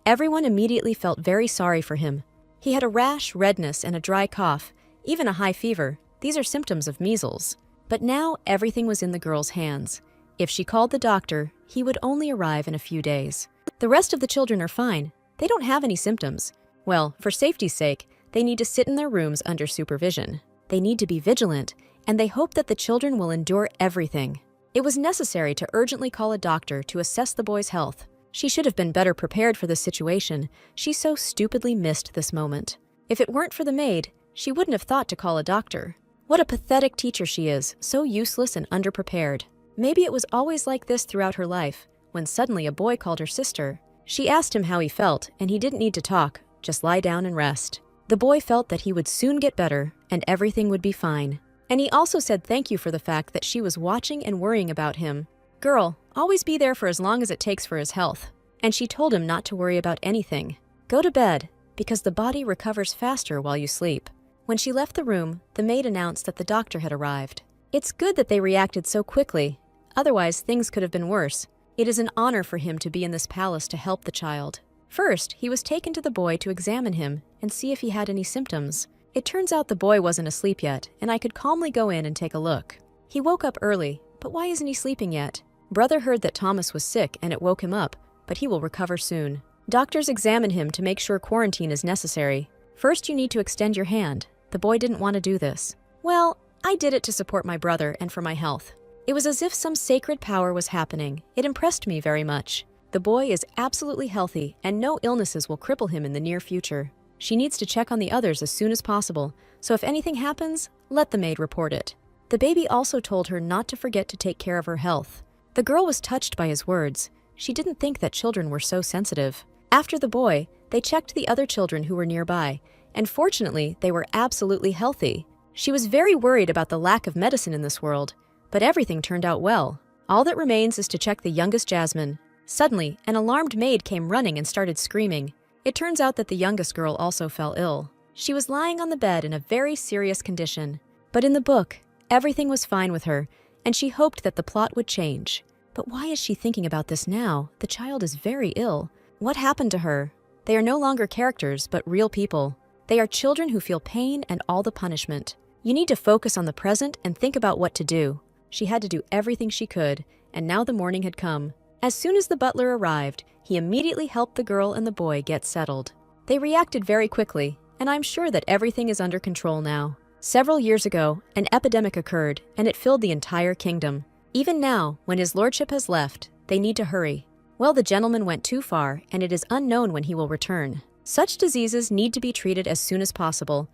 Everyone immediately felt very sorry for him. He had a rash, redness, and a dry cough, even a high fever. These are symptoms of measles. But now everything was in the girl's hands. If she called the doctor, he would only arrive in a few days. The rest of the children are fine. They don't have any symptoms. Well, for safety's sake, they need to sit in their rooms under supervision. They need to be vigilant, and they hope that the children will endure everything. It was necessary to urgently call a doctor to assess the boy's health. She should have been better prepared for this situation. She so stupidly missed this moment. If it weren't for the maid, she wouldn't have thought to call a doctor. What a pathetic teacher she is, so useless and underprepared. Maybe it was always like this throughout her life, when suddenly a boy called her sister. She asked him how he felt, and he didn't need to talk, just lie down and rest. The boy felt that he would soon get better, and everything would be fine. And he also said thank you for the fact that she was watching and worrying about him. Girl, always be there for as long as it takes for his health. And she told him not to worry about anything. Go to bed, because the body recovers faster while you sleep. When she left the room, the maid announced that the doctor had arrived. It's good that they reacted so quickly. Otherwise, things could have been worse. It is an honor for him to be in this palace to help the child. First, he was taken to the boy to examine him and see if he had any symptoms. It turns out the boy wasn't asleep yet, and I could calmly go in and take a look. He woke up early, but why isn't he sleeping yet? Brother heard that Thomas was sick and it woke him up, but he will recover soon. Doctors examine him to make sure quarantine is necessary. First, you need to extend your hand. The boy didn't want to do this. Well, I did it to support my brother and for my health. It was as if some sacred power was happening. It impressed me very much. The boy is absolutely healthy, and no illnesses will cripple him in the near future. She needs to check on the others as soon as possible, so if anything happens, let the maid report it. The baby also told her not to forget to take care of her health. The girl was touched by his words. She didn't think that children were so sensitive. After the boy, they checked the other children who were nearby, and fortunately, they were absolutely healthy. She was very worried about the lack of medicine in this world, but everything turned out well. All that remains is to check the youngest Jasmine. Suddenly, an alarmed maid came running and started screaming. It turns out that the youngest girl also fell ill. She was lying on the bed in a very serious condition. But in the book, everything was fine with her, and she hoped that the plot would change. But why is she thinking about this now? The child is very ill. What happened to her? They are no longer characters, but real people. They are children who feel pain and all the punishment. You need to focus on the present and think about what to do. She had to do everything she could, and now the morning had come. As soon as the butler arrived, he immediately helped the girl and the boy get settled. They reacted very quickly, and I'm sure that everything is under control now. Several years ago, an epidemic occurred, and it filled the entire kingdom. Even now, when his lordship has left, they need to hurry. Well, the gentleman went too far, and it is unknown when he will return. Such diseases need to be treated as soon as possible.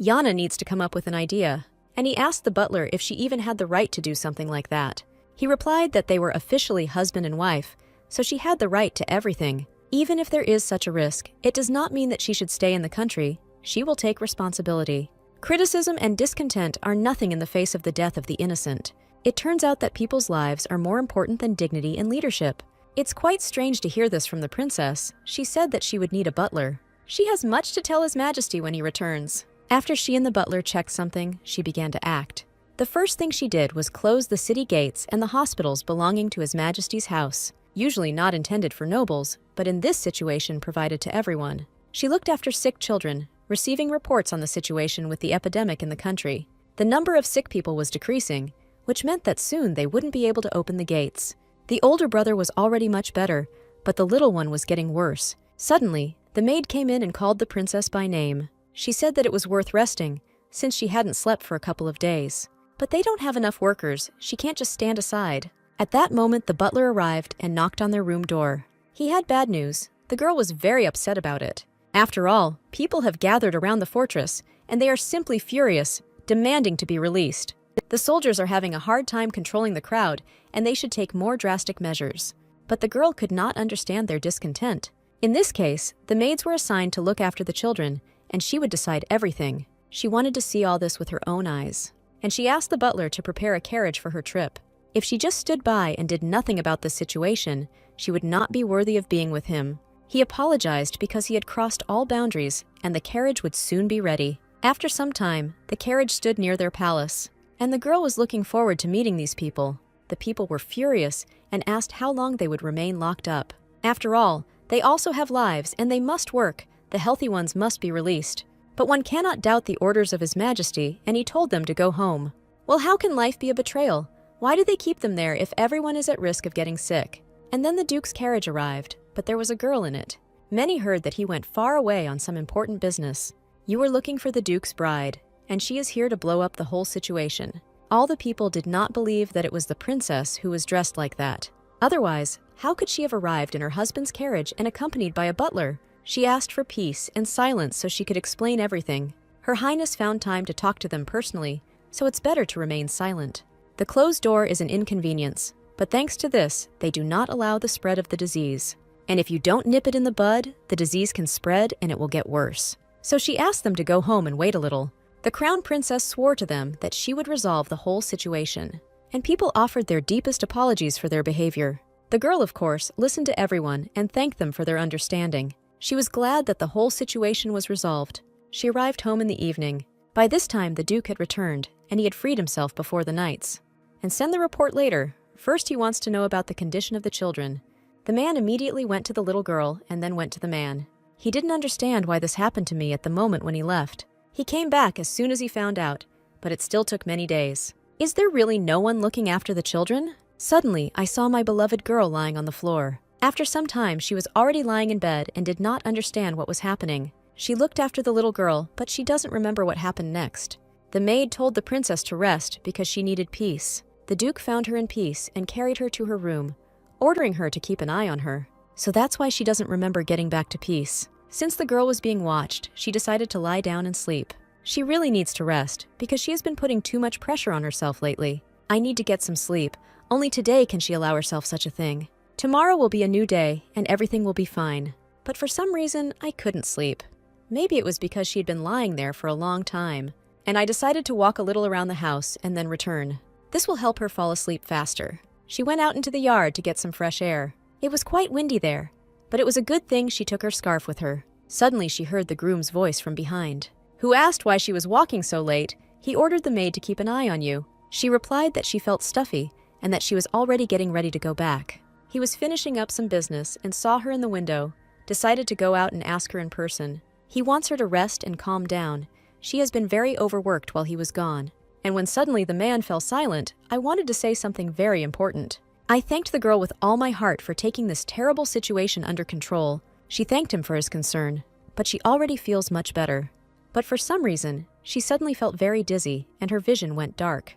Yana needs to come up with an idea, and he asked the butler if she even had the right to do something like that. He replied that they were officially husband and wife, so she had the right to everything. Even if there is such a risk, it does not mean that she should stay in the country. She will take responsibility. Criticism and discontent are nothing in the face of the death of the innocent. It turns out that people's lives are more important than dignity and leadership. It's quite strange to hear this from the princess. She said that she would need a butler. She has much to tell His Majesty when he returns. After she and the butler checked something, she began to act. The first thing she did was close the city gates and the hospitals belonging to His Majesty's house, usually not intended for nobles, but in this situation provided to everyone. She looked after sick children, receiving reports on the situation with the epidemic in the country. The number of sick people was decreasing, which meant that soon they wouldn't be able to open the gates. The older brother was already much better, but the little one was getting worse. Suddenly, the maid came in and called the princess by name. She said that it was worth resting, since she hadn't slept for a couple of days. But they don't have enough workers, she can't just stand aside. At that moment, the butler arrived and knocked on their room door. He had bad news. The girl was very upset about it. After all, people have gathered around the fortress, and they are simply furious, demanding to be released. The soldiers are having a hard time controlling the crowd, and they should take more drastic measures. But the girl could not understand their discontent. In this case, the maids were assigned to look after the children, and she would decide everything. She wanted to see all this with her own eyes. And she asked the butler to prepare a carriage for her trip. If she just stood by and did nothing about this situation, she would not be worthy of being with him. He apologized because he had crossed all boundaries, and the carriage would soon be ready. After some time, the carriage stood near their palace, and the girl was looking forward to meeting these people. The people were furious and asked how long they would remain locked up. After all, they also have lives and they must work. The healthy ones must be released. But one cannot doubt the orders of His Majesty, and he told them to go home. Well, how can life be a betrayal? Why do they keep them there if everyone is at risk of getting sick? And then the Duke's carriage arrived, but there was a girl in it. Many heard that he went far away on some important business. You were looking for the Duke's bride, and she is here to blow up the whole situation. All the people did not believe that it was the princess who was dressed like that. Otherwise, how could she have arrived in her husband's carriage and accompanied by a butler? She asked for peace and silence so she could explain everything. Her Highness found time to talk to them personally, so it's better to remain silent. The closed door is an inconvenience, but thanks to this, they do not allow the spread of the disease. And if you don't nip it in the bud, the disease can spread and it will get worse. So she asked them to go home and wait a little. The crown princess swore to them that she would resolve the whole situation, and people offered their deepest apologies for their behavior. The girl, of course, listened to everyone and thanked them for their understanding. She was glad that the whole situation was resolved. She arrived home in the evening. By this time, the Duke had returned, and he had freed himself before the knights. And send the report later. First, he wants to know about the condition of the children. The man immediately went to the little girl and then went to the man. He didn't understand why this happened to me at the moment when he left. He came back as soon as he found out, but it still took many days. Is there really no one looking after the children? Suddenly, I saw my beloved girl lying on the floor. After some time, she was already lying in bed and did not understand what was happening. She looked after the little girl, but she doesn't remember what happened next. The maid told the princess to rest because she needed peace. The Duke found her in peace and carried her to her room, ordering her to keep an eye on her. So that's why she doesn't remember getting back to peace. Since the girl was being watched, she decided to lie down and sleep. She really needs to rest because she has been putting too much pressure on herself lately. I need to get some sleep. Only today can she allow herself such a thing. Tomorrow will be a new day, and everything will be fine. But for some reason, I couldn't sleep. Maybe it was because she had been lying there for a long time, and I decided to walk a little around the house and then return. This will help her fall asleep faster. She went out into the yard to get some fresh air. It was quite windy there, but it was a good thing she took her scarf with her. Suddenly, she heard the groom's voice from behind, who asked why she was walking so late. He ordered the maid to keep an eye on you. She replied that she felt stuffy and that she was already getting ready to go back. He was finishing up some business and saw her in the window, decided to go out and ask her in person. He wants her to rest and calm down. She has been very overworked while he was gone. And when suddenly the man fell silent, I wanted to say something very important. I thanked the girl with all my heart for taking this terrible situation under control. She thanked him for his concern, but she already feels much better. But for some reason, she suddenly felt very dizzy and her vision went dark.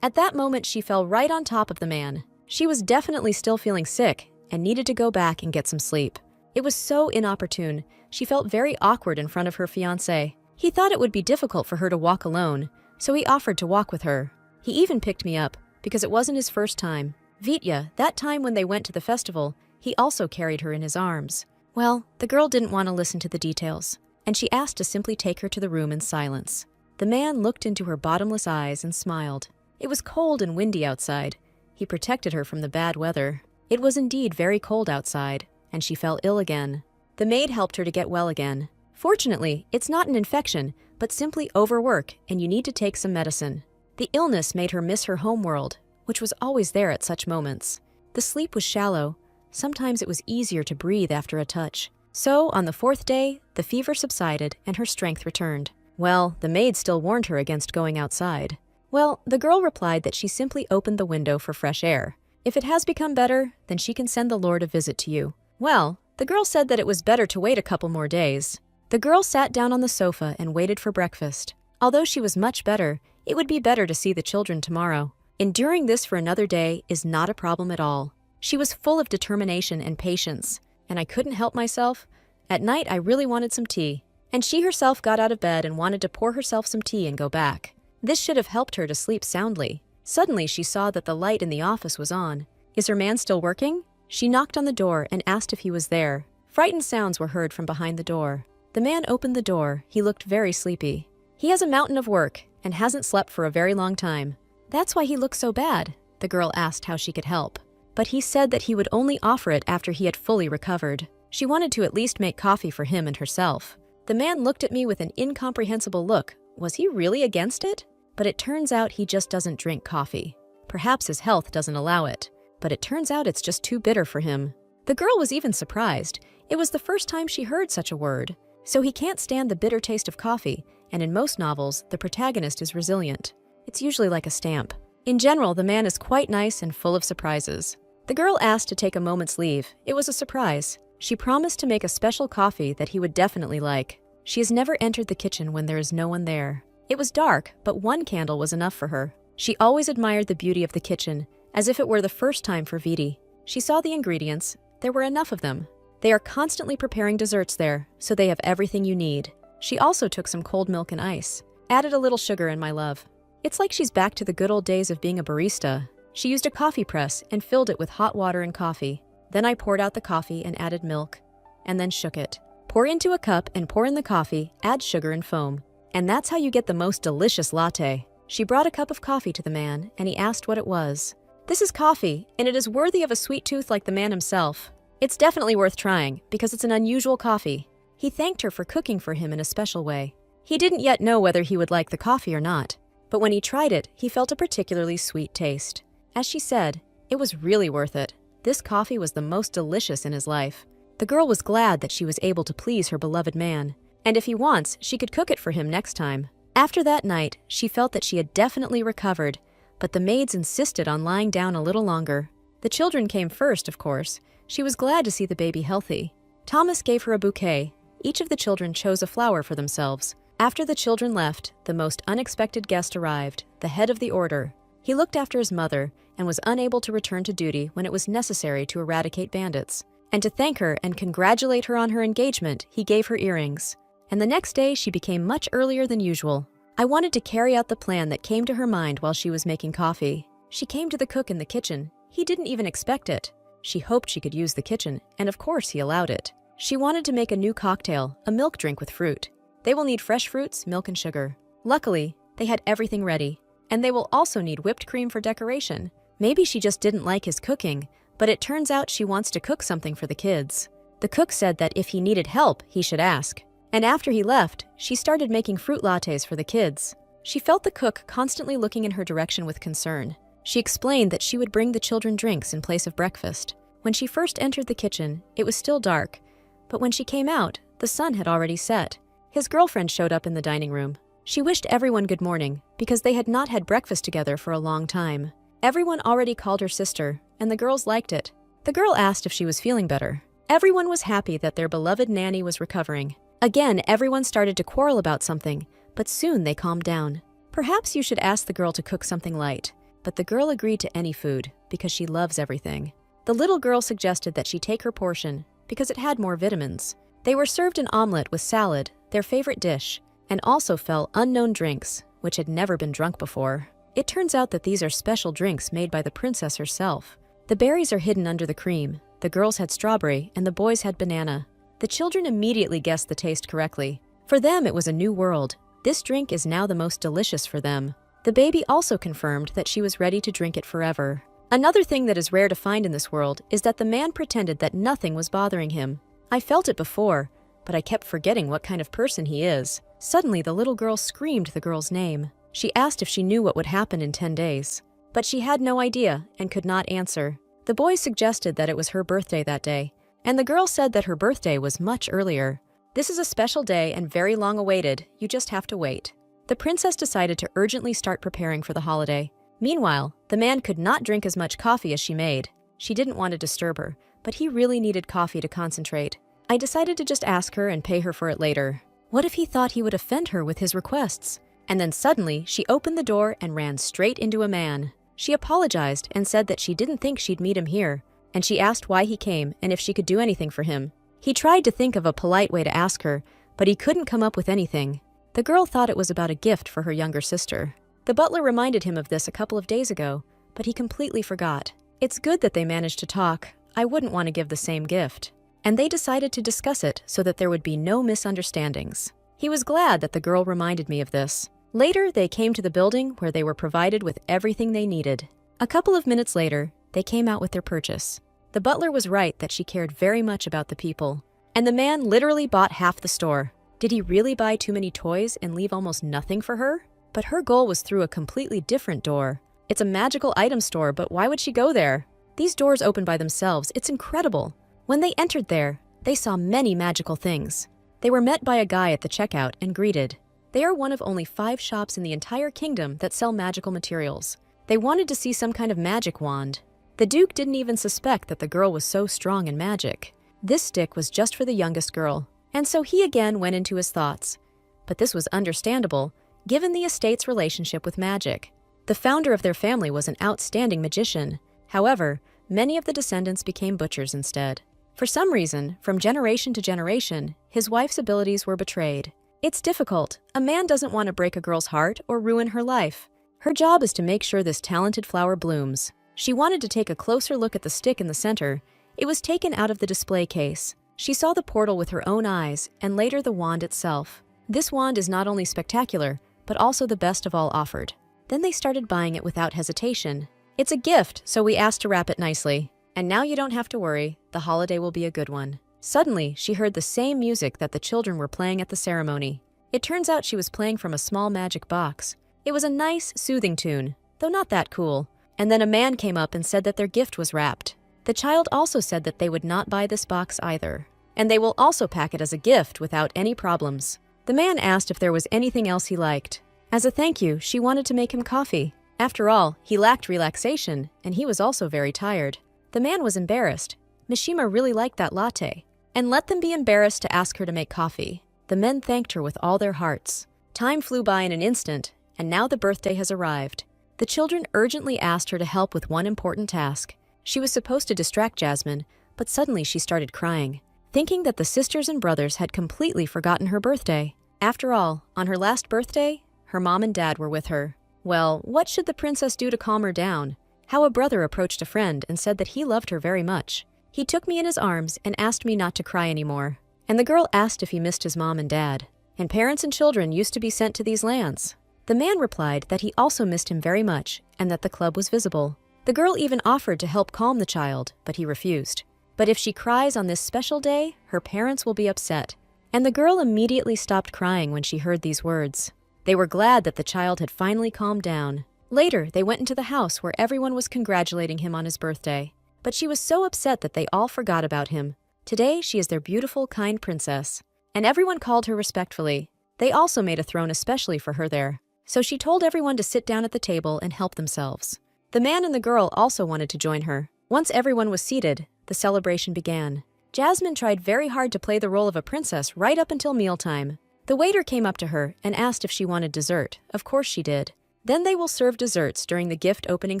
At that moment, she fell right on top of the man. She was definitely still feeling sick and needed to go back and get some sleep. It was so inopportune. She felt very awkward in front of her fiancé. He thought it would be difficult for her to walk alone, so he offered to walk with her. He even picked me up because it wasn't his first time. Vitya, that time when they went to the festival, he also carried her in his arms. Well, the girl didn't want to listen to the details, and she asked to simply take her to the room in silence. The man looked into her bottomless eyes and smiled. It was cold and windy outside. He protected her from the bad weather. It was indeed very cold outside, and she fell ill again. The maid helped her to get well again. Fortunately, it's not an infection, but simply overwork, and you need to take some medicine. The illness made her miss her home world, which was always there at such moments. The sleep was shallow. Sometimes it was easier to breathe after a touch. So, on the fourth day, the fever subsided and her strength returned. Well, the maid still warned her against going outside. Well, the girl replied that she simply opened the window for fresh air. If it has become better, then she can send the Lord a visit to you. Well, the girl said that it was better to wait a couple more days. The girl sat down on the sofa and waited for breakfast. Although she was much better, it would be better to see the children tomorrow. Enduring this for another day is not a problem at all. She was full of determination and patience, and I couldn't help myself. At night, I really wanted some tea, and she herself got out of bed and wanted to pour herself some tea and go back. This should have helped her to sleep soundly. Suddenly, she saw that the light in the office was on. Is her man still working? She knocked on the door and asked if he was there. Frightened sounds were heard from behind the door. The man opened the door. He looked very sleepy. He has a mountain of work and hasn't slept for a very long time. That's why he looks so bad, the girl asked how she could help. But he said that he would only offer it after he had fully recovered. She wanted to at least make coffee for him and herself. The man looked at me with an incomprehensible look. Was he really against it? But it turns out he just doesn't drink coffee. Perhaps his health doesn't allow it, but it turns out it's just too bitter for him. The girl was even surprised. It was the first time she heard such a word. So he can't stand the bitter taste of coffee, and in most novels, the protagonist is resilient. It's usually like a stamp. In general, the man is quite nice and full of surprises. The girl asked to take a moment's leave. It was a surprise. She promised to make a special coffee that he would definitely like. She has never entered the kitchen when there is no one there. It was dark, but one candle was enough for her. She always admired the beauty of the kitchen, as if it were the first time for Viti. She saw the ingredients. There were enough of them. They are constantly preparing desserts there, so they have everything you need. She also took some cold milk and ice. Added a little sugar in, my love. It's like she's back to the good old days of being a barista. She used a coffee press and filled it with hot water and coffee. Then I poured out the coffee and added milk, and then shook it. Pour into a cup and pour in the coffee, add sugar and foam. And that's how you get the most delicious latte. She brought a cup of coffee to the man, and he asked what it was. This is coffee, and it is worthy of a sweet tooth like the man himself. It's definitely worth trying, because it's an unusual coffee. He thanked her for cooking for him in a special way. He didn't yet know whether he would like the coffee or not, but when he tried it, he felt a particularly sweet taste. As she said, it was really worth it. This coffee was the most delicious in his life. The girl was glad that she was able to please her beloved man, and if he wants, she could cook it for him next time. After that night, she felt that she had definitely recovered, but the maids insisted on lying down a little longer. The children came first, of course. She was glad to see the baby healthy. Thomas gave her a bouquet. Each of the children chose a flower for themselves. After the children left, the most unexpected guest arrived, the head of the order. He looked after his mother and was unable to return to duty when it was necessary to eradicate bandits. And to thank her and congratulate her on her engagement, he gave her earrings. And the next day, she became much earlier than usual. I wanted to carry out the plan that came to her mind while she was making coffee. She came to the cook in the kitchen. He didn't even expect it. She hoped she could use the kitchen, and of course he allowed it. She wanted to make a new cocktail, a milk drink with fruit. They will need fresh fruits, milk, and sugar. Luckily, they had everything ready. And they will also need whipped cream for decoration. Maybe she just didn't like his cooking, but it turns out she wants to cook something for the kids. The cook said that if he needed help, he should ask. And after he left, she started making fruit lattes for the kids. She felt the cook constantly looking in her direction with concern. She explained that she would bring the children drinks in place of breakfast. When she first entered the kitchen, it was still dark, but when she came out, the sun had already set. His girlfriend showed up in the dining room. She wished everyone good morning, because they had not had breakfast together for a long time. Everyone already called her sister, and the girls liked it. The girl asked if she was feeling better. Everyone was happy that their beloved Nanny was recovering. Again, everyone started to quarrel about something, but soon they calmed down. Perhaps you should ask the girl to cook something light. But the girl agreed to any food, because she loves everything. The little girl suggested that she take her portion, because it had more vitamins. They were served an omelet with salad, their favorite dish, and also fell unknown drinks, which had never been drunk before. It turns out that these are special drinks made by the princess herself. The berries are hidden under the cream. The girls had strawberry, and the boys had banana. The children immediately guessed the taste correctly. For them, it was a new world. This drink is now the most delicious for them. The baby also confirmed that she was ready to drink it forever. Another thing that is rare to find in this world is that the man pretended that nothing was bothering him. I felt it before, but I kept forgetting what kind of person he is. Suddenly, the little girl screamed the girl's name. She asked if she knew what would happen in 10 days. But she had no idea and could not answer. The boy suggested that it was her birthday that day, and the girl said that her birthday was much earlier. This is a special day and very long awaited. You just have to wait. The princess decided to urgently start preparing for the holiday. Meanwhile, the man could not drink as much coffee as she made. She didn't want to disturb her, but he really needed coffee to concentrate. I decided to just ask her and pay her for it later. What if he thought he would offend her with his requests? And then suddenly, she opened the door and ran straight into a man. She apologized and said that she didn't think she'd meet him here, and she asked why he came and if she could do anything for him. He tried to think of a polite way to ask her, but he couldn't come up with anything. The girl thought it was about a gift for her younger sister. The butler reminded him of this a couple of days ago, but he completely forgot. It's good that they managed to talk. I wouldn't want to give the same gift. And they decided to discuss it so that there would be no misunderstandings. He was glad that the girl reminded me of this. Later, they came to the building where they were provided with everything they needed. A couple of minutes later, they came out with their purchase. The butler was right that she cared very much about the people. And the man literally bought half the store. Did he really buy too many toys and leave almost nothing for her? But her goal was through a completely different door. It's a magical item store, but why would she go there? These doors open by themselves. It's incredible. When they entered there, they saw many magical things. They were met by a guy at the checkout and greeted. They are one of only 5 shops in the entire kingdom that sell magical materials. They wanted to see some kind of magic wand. The Duke didn't even suspect that the girl was so strong in magic. This stick was just for the youngest girl, and so he again went into his thoughts. But this was understandable, given the estate's relationship with magic. The founder of their family was an outstanding magician. However, many of the descendants became butchers instead. For some reason, from generation to generation, his wife's abilities were betrayed. It's difficult. A man doesn't want to break a girl's heart or ruin her life. Her job is to make sure this talented flower blooms. She wanted to take a closer look at the stick in the center. It was taken out of the display case. She saw the portal with her own eyes, and later the wand itself. This wand is not only spectacular, but also the best of all offered. Then they started buying it without hesitation. It's a gift, so we asked to wrap it nicely. And now you don't have to worry, the holiday will be a good one. Suddenly, she heard the same music that the children were playing at the ceremony. It turns out she was playing from a small magic box. It was a nice, soothing tune, though not that cool. And then a man came up and said that their gift was wrapped. The child also said that they would not buy this box either. And they will also pack it as a gift without any problems. The man asked if there was anything else he liked. As a thank you, she wanted to make him coffee. After all, he lacked relaxation, and he was also very tired. The man was embarrassed. Mishima really liked that latte, and let them be embarrassed to ask her to make coffee. The men thanked her with all their hearts. Time flew by in an instant, and now the birthday has arrived. The children urgently asked her to help with one important task. She was supposed to distract Jasmine, but suddenly she started crying, thinking that the sisters and brothers had completely forgotten her birthday. After all, on her last birthday, her mom and dad were with her. Well, what should the princess do to calm her down? How a brother approached a friend and said that he loved her very much. He took me in his arms and asked me not to cry anymore. And the girl asked if he missed his mom and dad. And parents and children used to be sent to these lands. The man replied that he also missed him very much and that the club was visible. The girl even offered to help calm the child, but he refused. But if she cries on this special day, her parents will be upset. And the girl immediately stopped crying when she heard these words. They were glad that the child had finally calmed down. Later, they went into the house where everyone was congratulating him on his birthday. But she was so upset that they all forgot about him. Today, she is their beautiful, kind princess. And everyone called her respectfully. They also made a throne especially for her there. So she told everyone to sit down at the table and help themselves. The man and the girl also wanted to join her. Once everyone was seated, the celebration began. Jasmine tried very hard to play the role of a princess right up until mealtime. The waiter came up to her and asked if she wanted dessert. Of course she did. Then they will serve desserts during the gift opening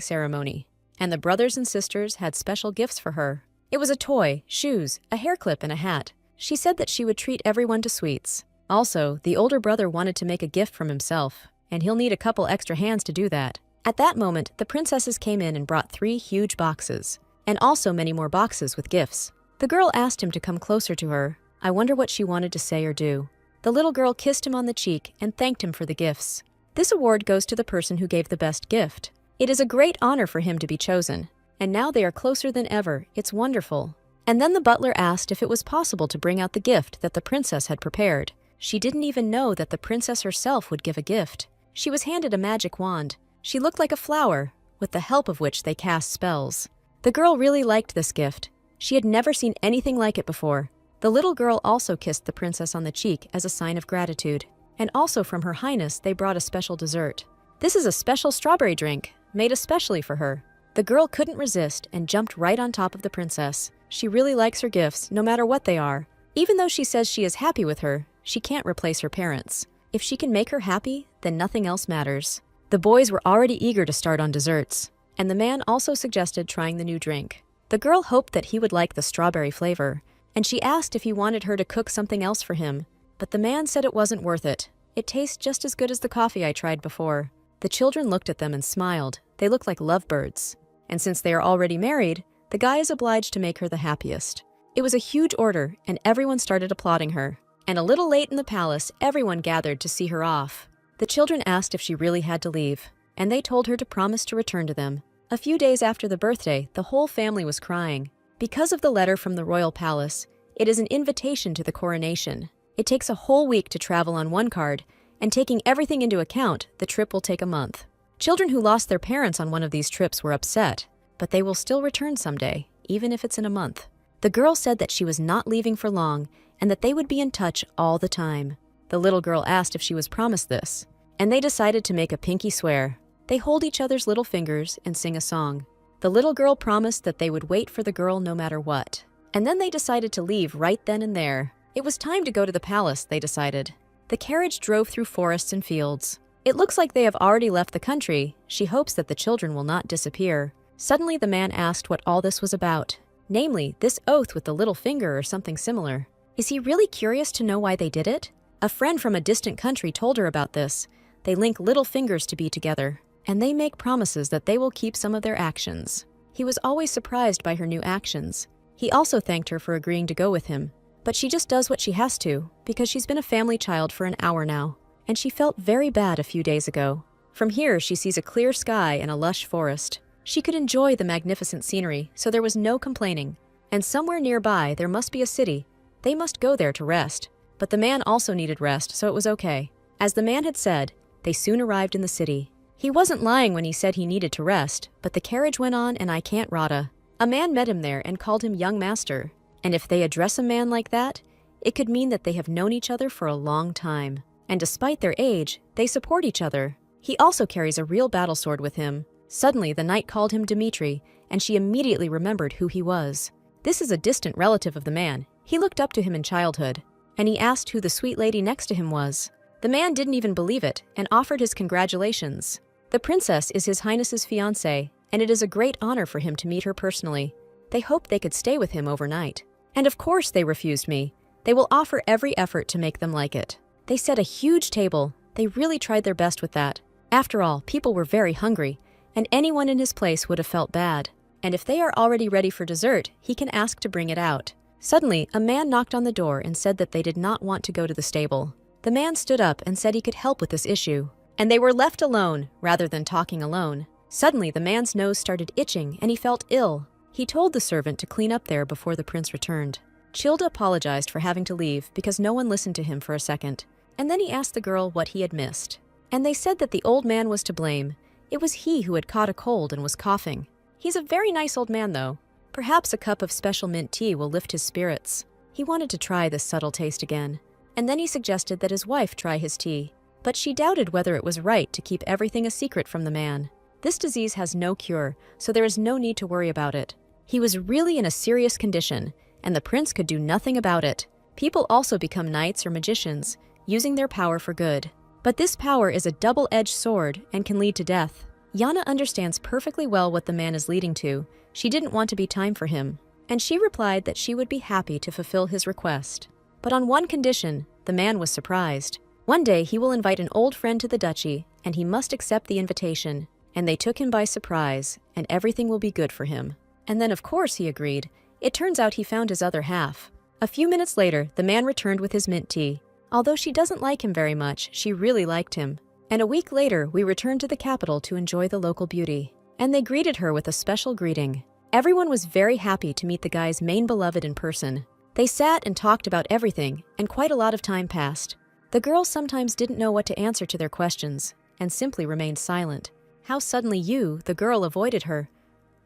ceremony. And the brothers and sisters had special gifts for her. It was a toy, shoes, a hair clip, and a hat. She said that she would treat everyone to sweets. Also, the older brother wanted to make a gift from himself, and he'll need a couple extra hands to do that. At that moment, the princesses came in and brought 3 huge boxes, and also many more boxes with gifts. The girl asked him to come closer to her. I wonder what she wanted to say or do. The little girl kissed him on the cheek and thanked him for the gifts. This award goes to the person who gave the best gift. It is a great honor for him to be chosen. And now they are closer than ever. It's wonderful. And then the butler asked if it was possible to bring out the gift that the princess had prepared. She didn't even know that the princess herself would give a gift. She was handed a magic wand. She looked like a flower, with the help of which they cast spells. The girl really liked this gift. She had never seen anything like it before. The little girl also kissed the princess on the cheek as a sign of gratitude. And also from Her Highness, they brought a special dessert. This is a special strawberry drink, made especially for her. The girl couldn't resist and jumped right on top of the princess. She really likes her gifts, no matter what they are. Even though she says she is happy with her, she can't replace her parents. If she can make her happy, then nothing else matters. The boys were already eager to start on desserts, and the man also suggested trying the new drink. The girl hoped that he would like the strawberry flavor, and she asked if he wanted her to cook something else for him, but the man said it wasn't worth it. It tastes just as good as the coffee I tried before. The children looked at them and smiled. They looked like lovebirds. And since they are already married, the guy is obliged to make her the happiest. It was a huge order, and everyone started applauding her. And a little late in the palace, everyone gathered to see her off. The children asked if she really had to leave, and they told her to promise to return to them. A few days after the birthday, the whole family was crying. Because of the letter from the royal palace, it is an invitation to the coronation. It takes a whole week to travel on one card, and taking everything into account, the trip will take a month. Children who lost their parents on one of these trips were upset, but they will still return someday, even if it's in a month. The girl said that she was not leaving for long, and that they would be in touch all the time. The little girl asked if she was promised this, and they decided to make a pinky swear. They hold each other's little fingers and sing a song. The little girl promised that they would wait for the girl no matter what. And then they decided to leave right then and there. It was time to go to the palace, they decided. The carriage drove through forests and fields. It looks like they have already left the country. She hopes that the children will not disappear. Suddenly the man asked what all this was about. Namely, this oath with the little finger or something similar. Is he really curious to know why they did it? A friend from a distant country told her about this. They link little fingers to be together, and they make promises that they will keep some of their actions. He was always surprised by her new actions. He also thanked her for agreeing to go with him. But she just does what she has to, because she's been a family child for an hour now, and she felt very bad a few days ago. From here, she sees a clear sky and a lush forest. She could enjoy the magnificent scenery, so there was no complaining. And somewhere nearby, there must be a city. They must go there to rest. But the man also needed rest, so it was okay. As the man had said, they soon arrived in the city. He wasn't lying when he said he needed to rest, but the carriage went on and I can't rata. A man met him there and called him young master. And if they address a man like that, it could mean that they have known each other for a long time. And despite their age, they support each other. He also carries a real battle sword with him. Suddenly, the knight called him Dmitri, and she immediately remembered who he was. This is a distant relative of the man. He looked up to him in childhood, and he asked who the sweet lady next to him was. The man didn't even believe it and offered his congratulations. The princess is His Highness's fiancée, and it is a great honor for him to meet her personally. They hoped they could stay with him overnight. And of course they refused me. They will offer every effort to make them like it. They set a huge table. They really tried their best with that. After all, people were very hungry, and anyone in his place would have felt bad. And if they are already ready for dessert, he can ask to bring it out. Suddenly, a man knocked on the door and said that they did not want to go to the stable. The man stood up and said he could help with this issue. And they were left alone, rather than talking alone. Suddenly, the man's nose started itching and he felt ill. He told the servant to clean up there before the prince returned. Childe apologized for having to leave because no one listened to him for a second. And then he asked the girl what he had missed. And they said that the old man was to blame. It was he who had caught a cold and was coughing. He's a very nice old man, though. Perhaps a cup of special mint tea will lift his spirits. He wanted to try this subtle taste again. And then he suggested that his wife try his tea. But she doubted whether it was right to keep everything a secret from the man. This disease has no cure, so there is no need to worry about it. He was really in a serious condition, and the prince could do nothing about it. People also become knights or magicians, using their power for good. But this power is a double-edged sword and can lead to death. Yana understands perfectly well what the man is leading to. She didn't want to be time for him, and she replied that she would be happy to fulfill his request. But on one condition, the man was surprised. One day he will invite an old friend to the duchy, and he must accept the invitation. And they took him by surprise, and everything will be good for him. And then of course he agreed. It turns out he found his other half. A few minutes later, the man returned with his mint tea. Although she doesn't like him very much, she really liked him. And a week later, we returned to the capital to enjoy the local beauty. And they greeted her with a special greeting. Everyone was very happy to meet the guy's main beloved in person. They sat and talked about everything, and quite a lot of time passed. The girl sometimes didn't know what to answer to their questions, and simply remained silent. How suddenly you, the girl, avoided her.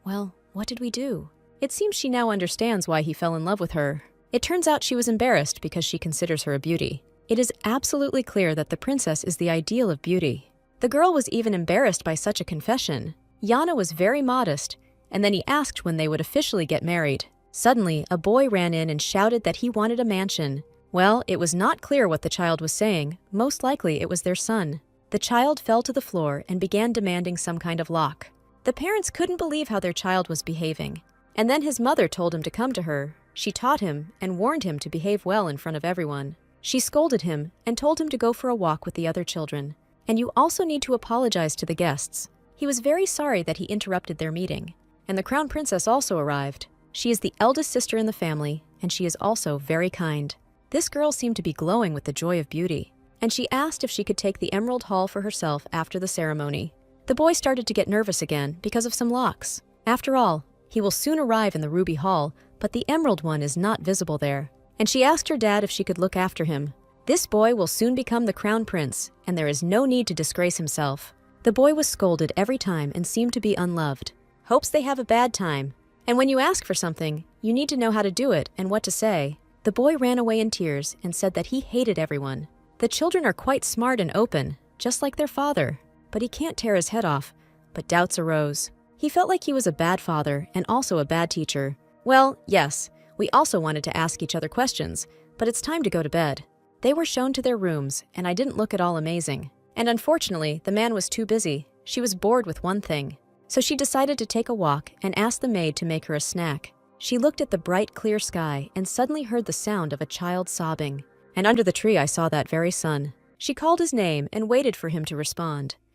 Well, what did we do? It seems she now understands why he fell in love with her. It turns out she was embarrassed because she considers her a beauty. It is absolutely clear that the princess is the ideal of beauty. The girl was even embarrassed by such a confession. Yana was very modest, and then he asked when they would officially get married. Suddenly, a boy ran in and shouted that he wanted a mansion. Well, it was not clear what the child was saying. Most likely it was their son. The child fell to the floor and began demanding some kind of lock. The parents couldn't believe how their child was behaving. And then his mother told him to come to her. She taught him and warned him to behave well in front of everyone. She scolded him and told him to go for a walk with the other children. And you also need to apologize to the guests. He was very sorry that he interrupted their meeting. And the crown princess also arrived. She is the eldest sister in the family, and she is also very kind. This girl seemed to be glowing with the joy of beauty, and she asked if she could take the Emerald Hall for herself after the ceremony. The boy started to get nervous again because of some locks. After all, he will soon arrive in the Ruby Hall, but the Emerald one is not visible there. And she asked her dad if she could look after him. This boy will soon become the crown prince, and there is no need to disgrace himself. The boy was scolded every time and seemed to be unloved. Hopes they have a bad time. And when you ask for something, you need to know how to do it and what to say. The boy ran away in tears and said that he hated everyone. The children are quite smart and open, just like their father. But he can't tear his head off. But doubts arose. He felt like he was a bad father and also a bad teacher. Well, yes, we also wanted to ask each other questions, but it's time to go to bed. They were shown to their rooms, and I didn't look at all amazing. And unfortunately, the man was too busy. She was bored with one thing. So she decided to take a walk and asked the maid to make her a snack. She looked at the bright, clear sky and suddenly heard the sound of a child sobbing. And under the tree I saw that very son. She called his name and waited for him to respond.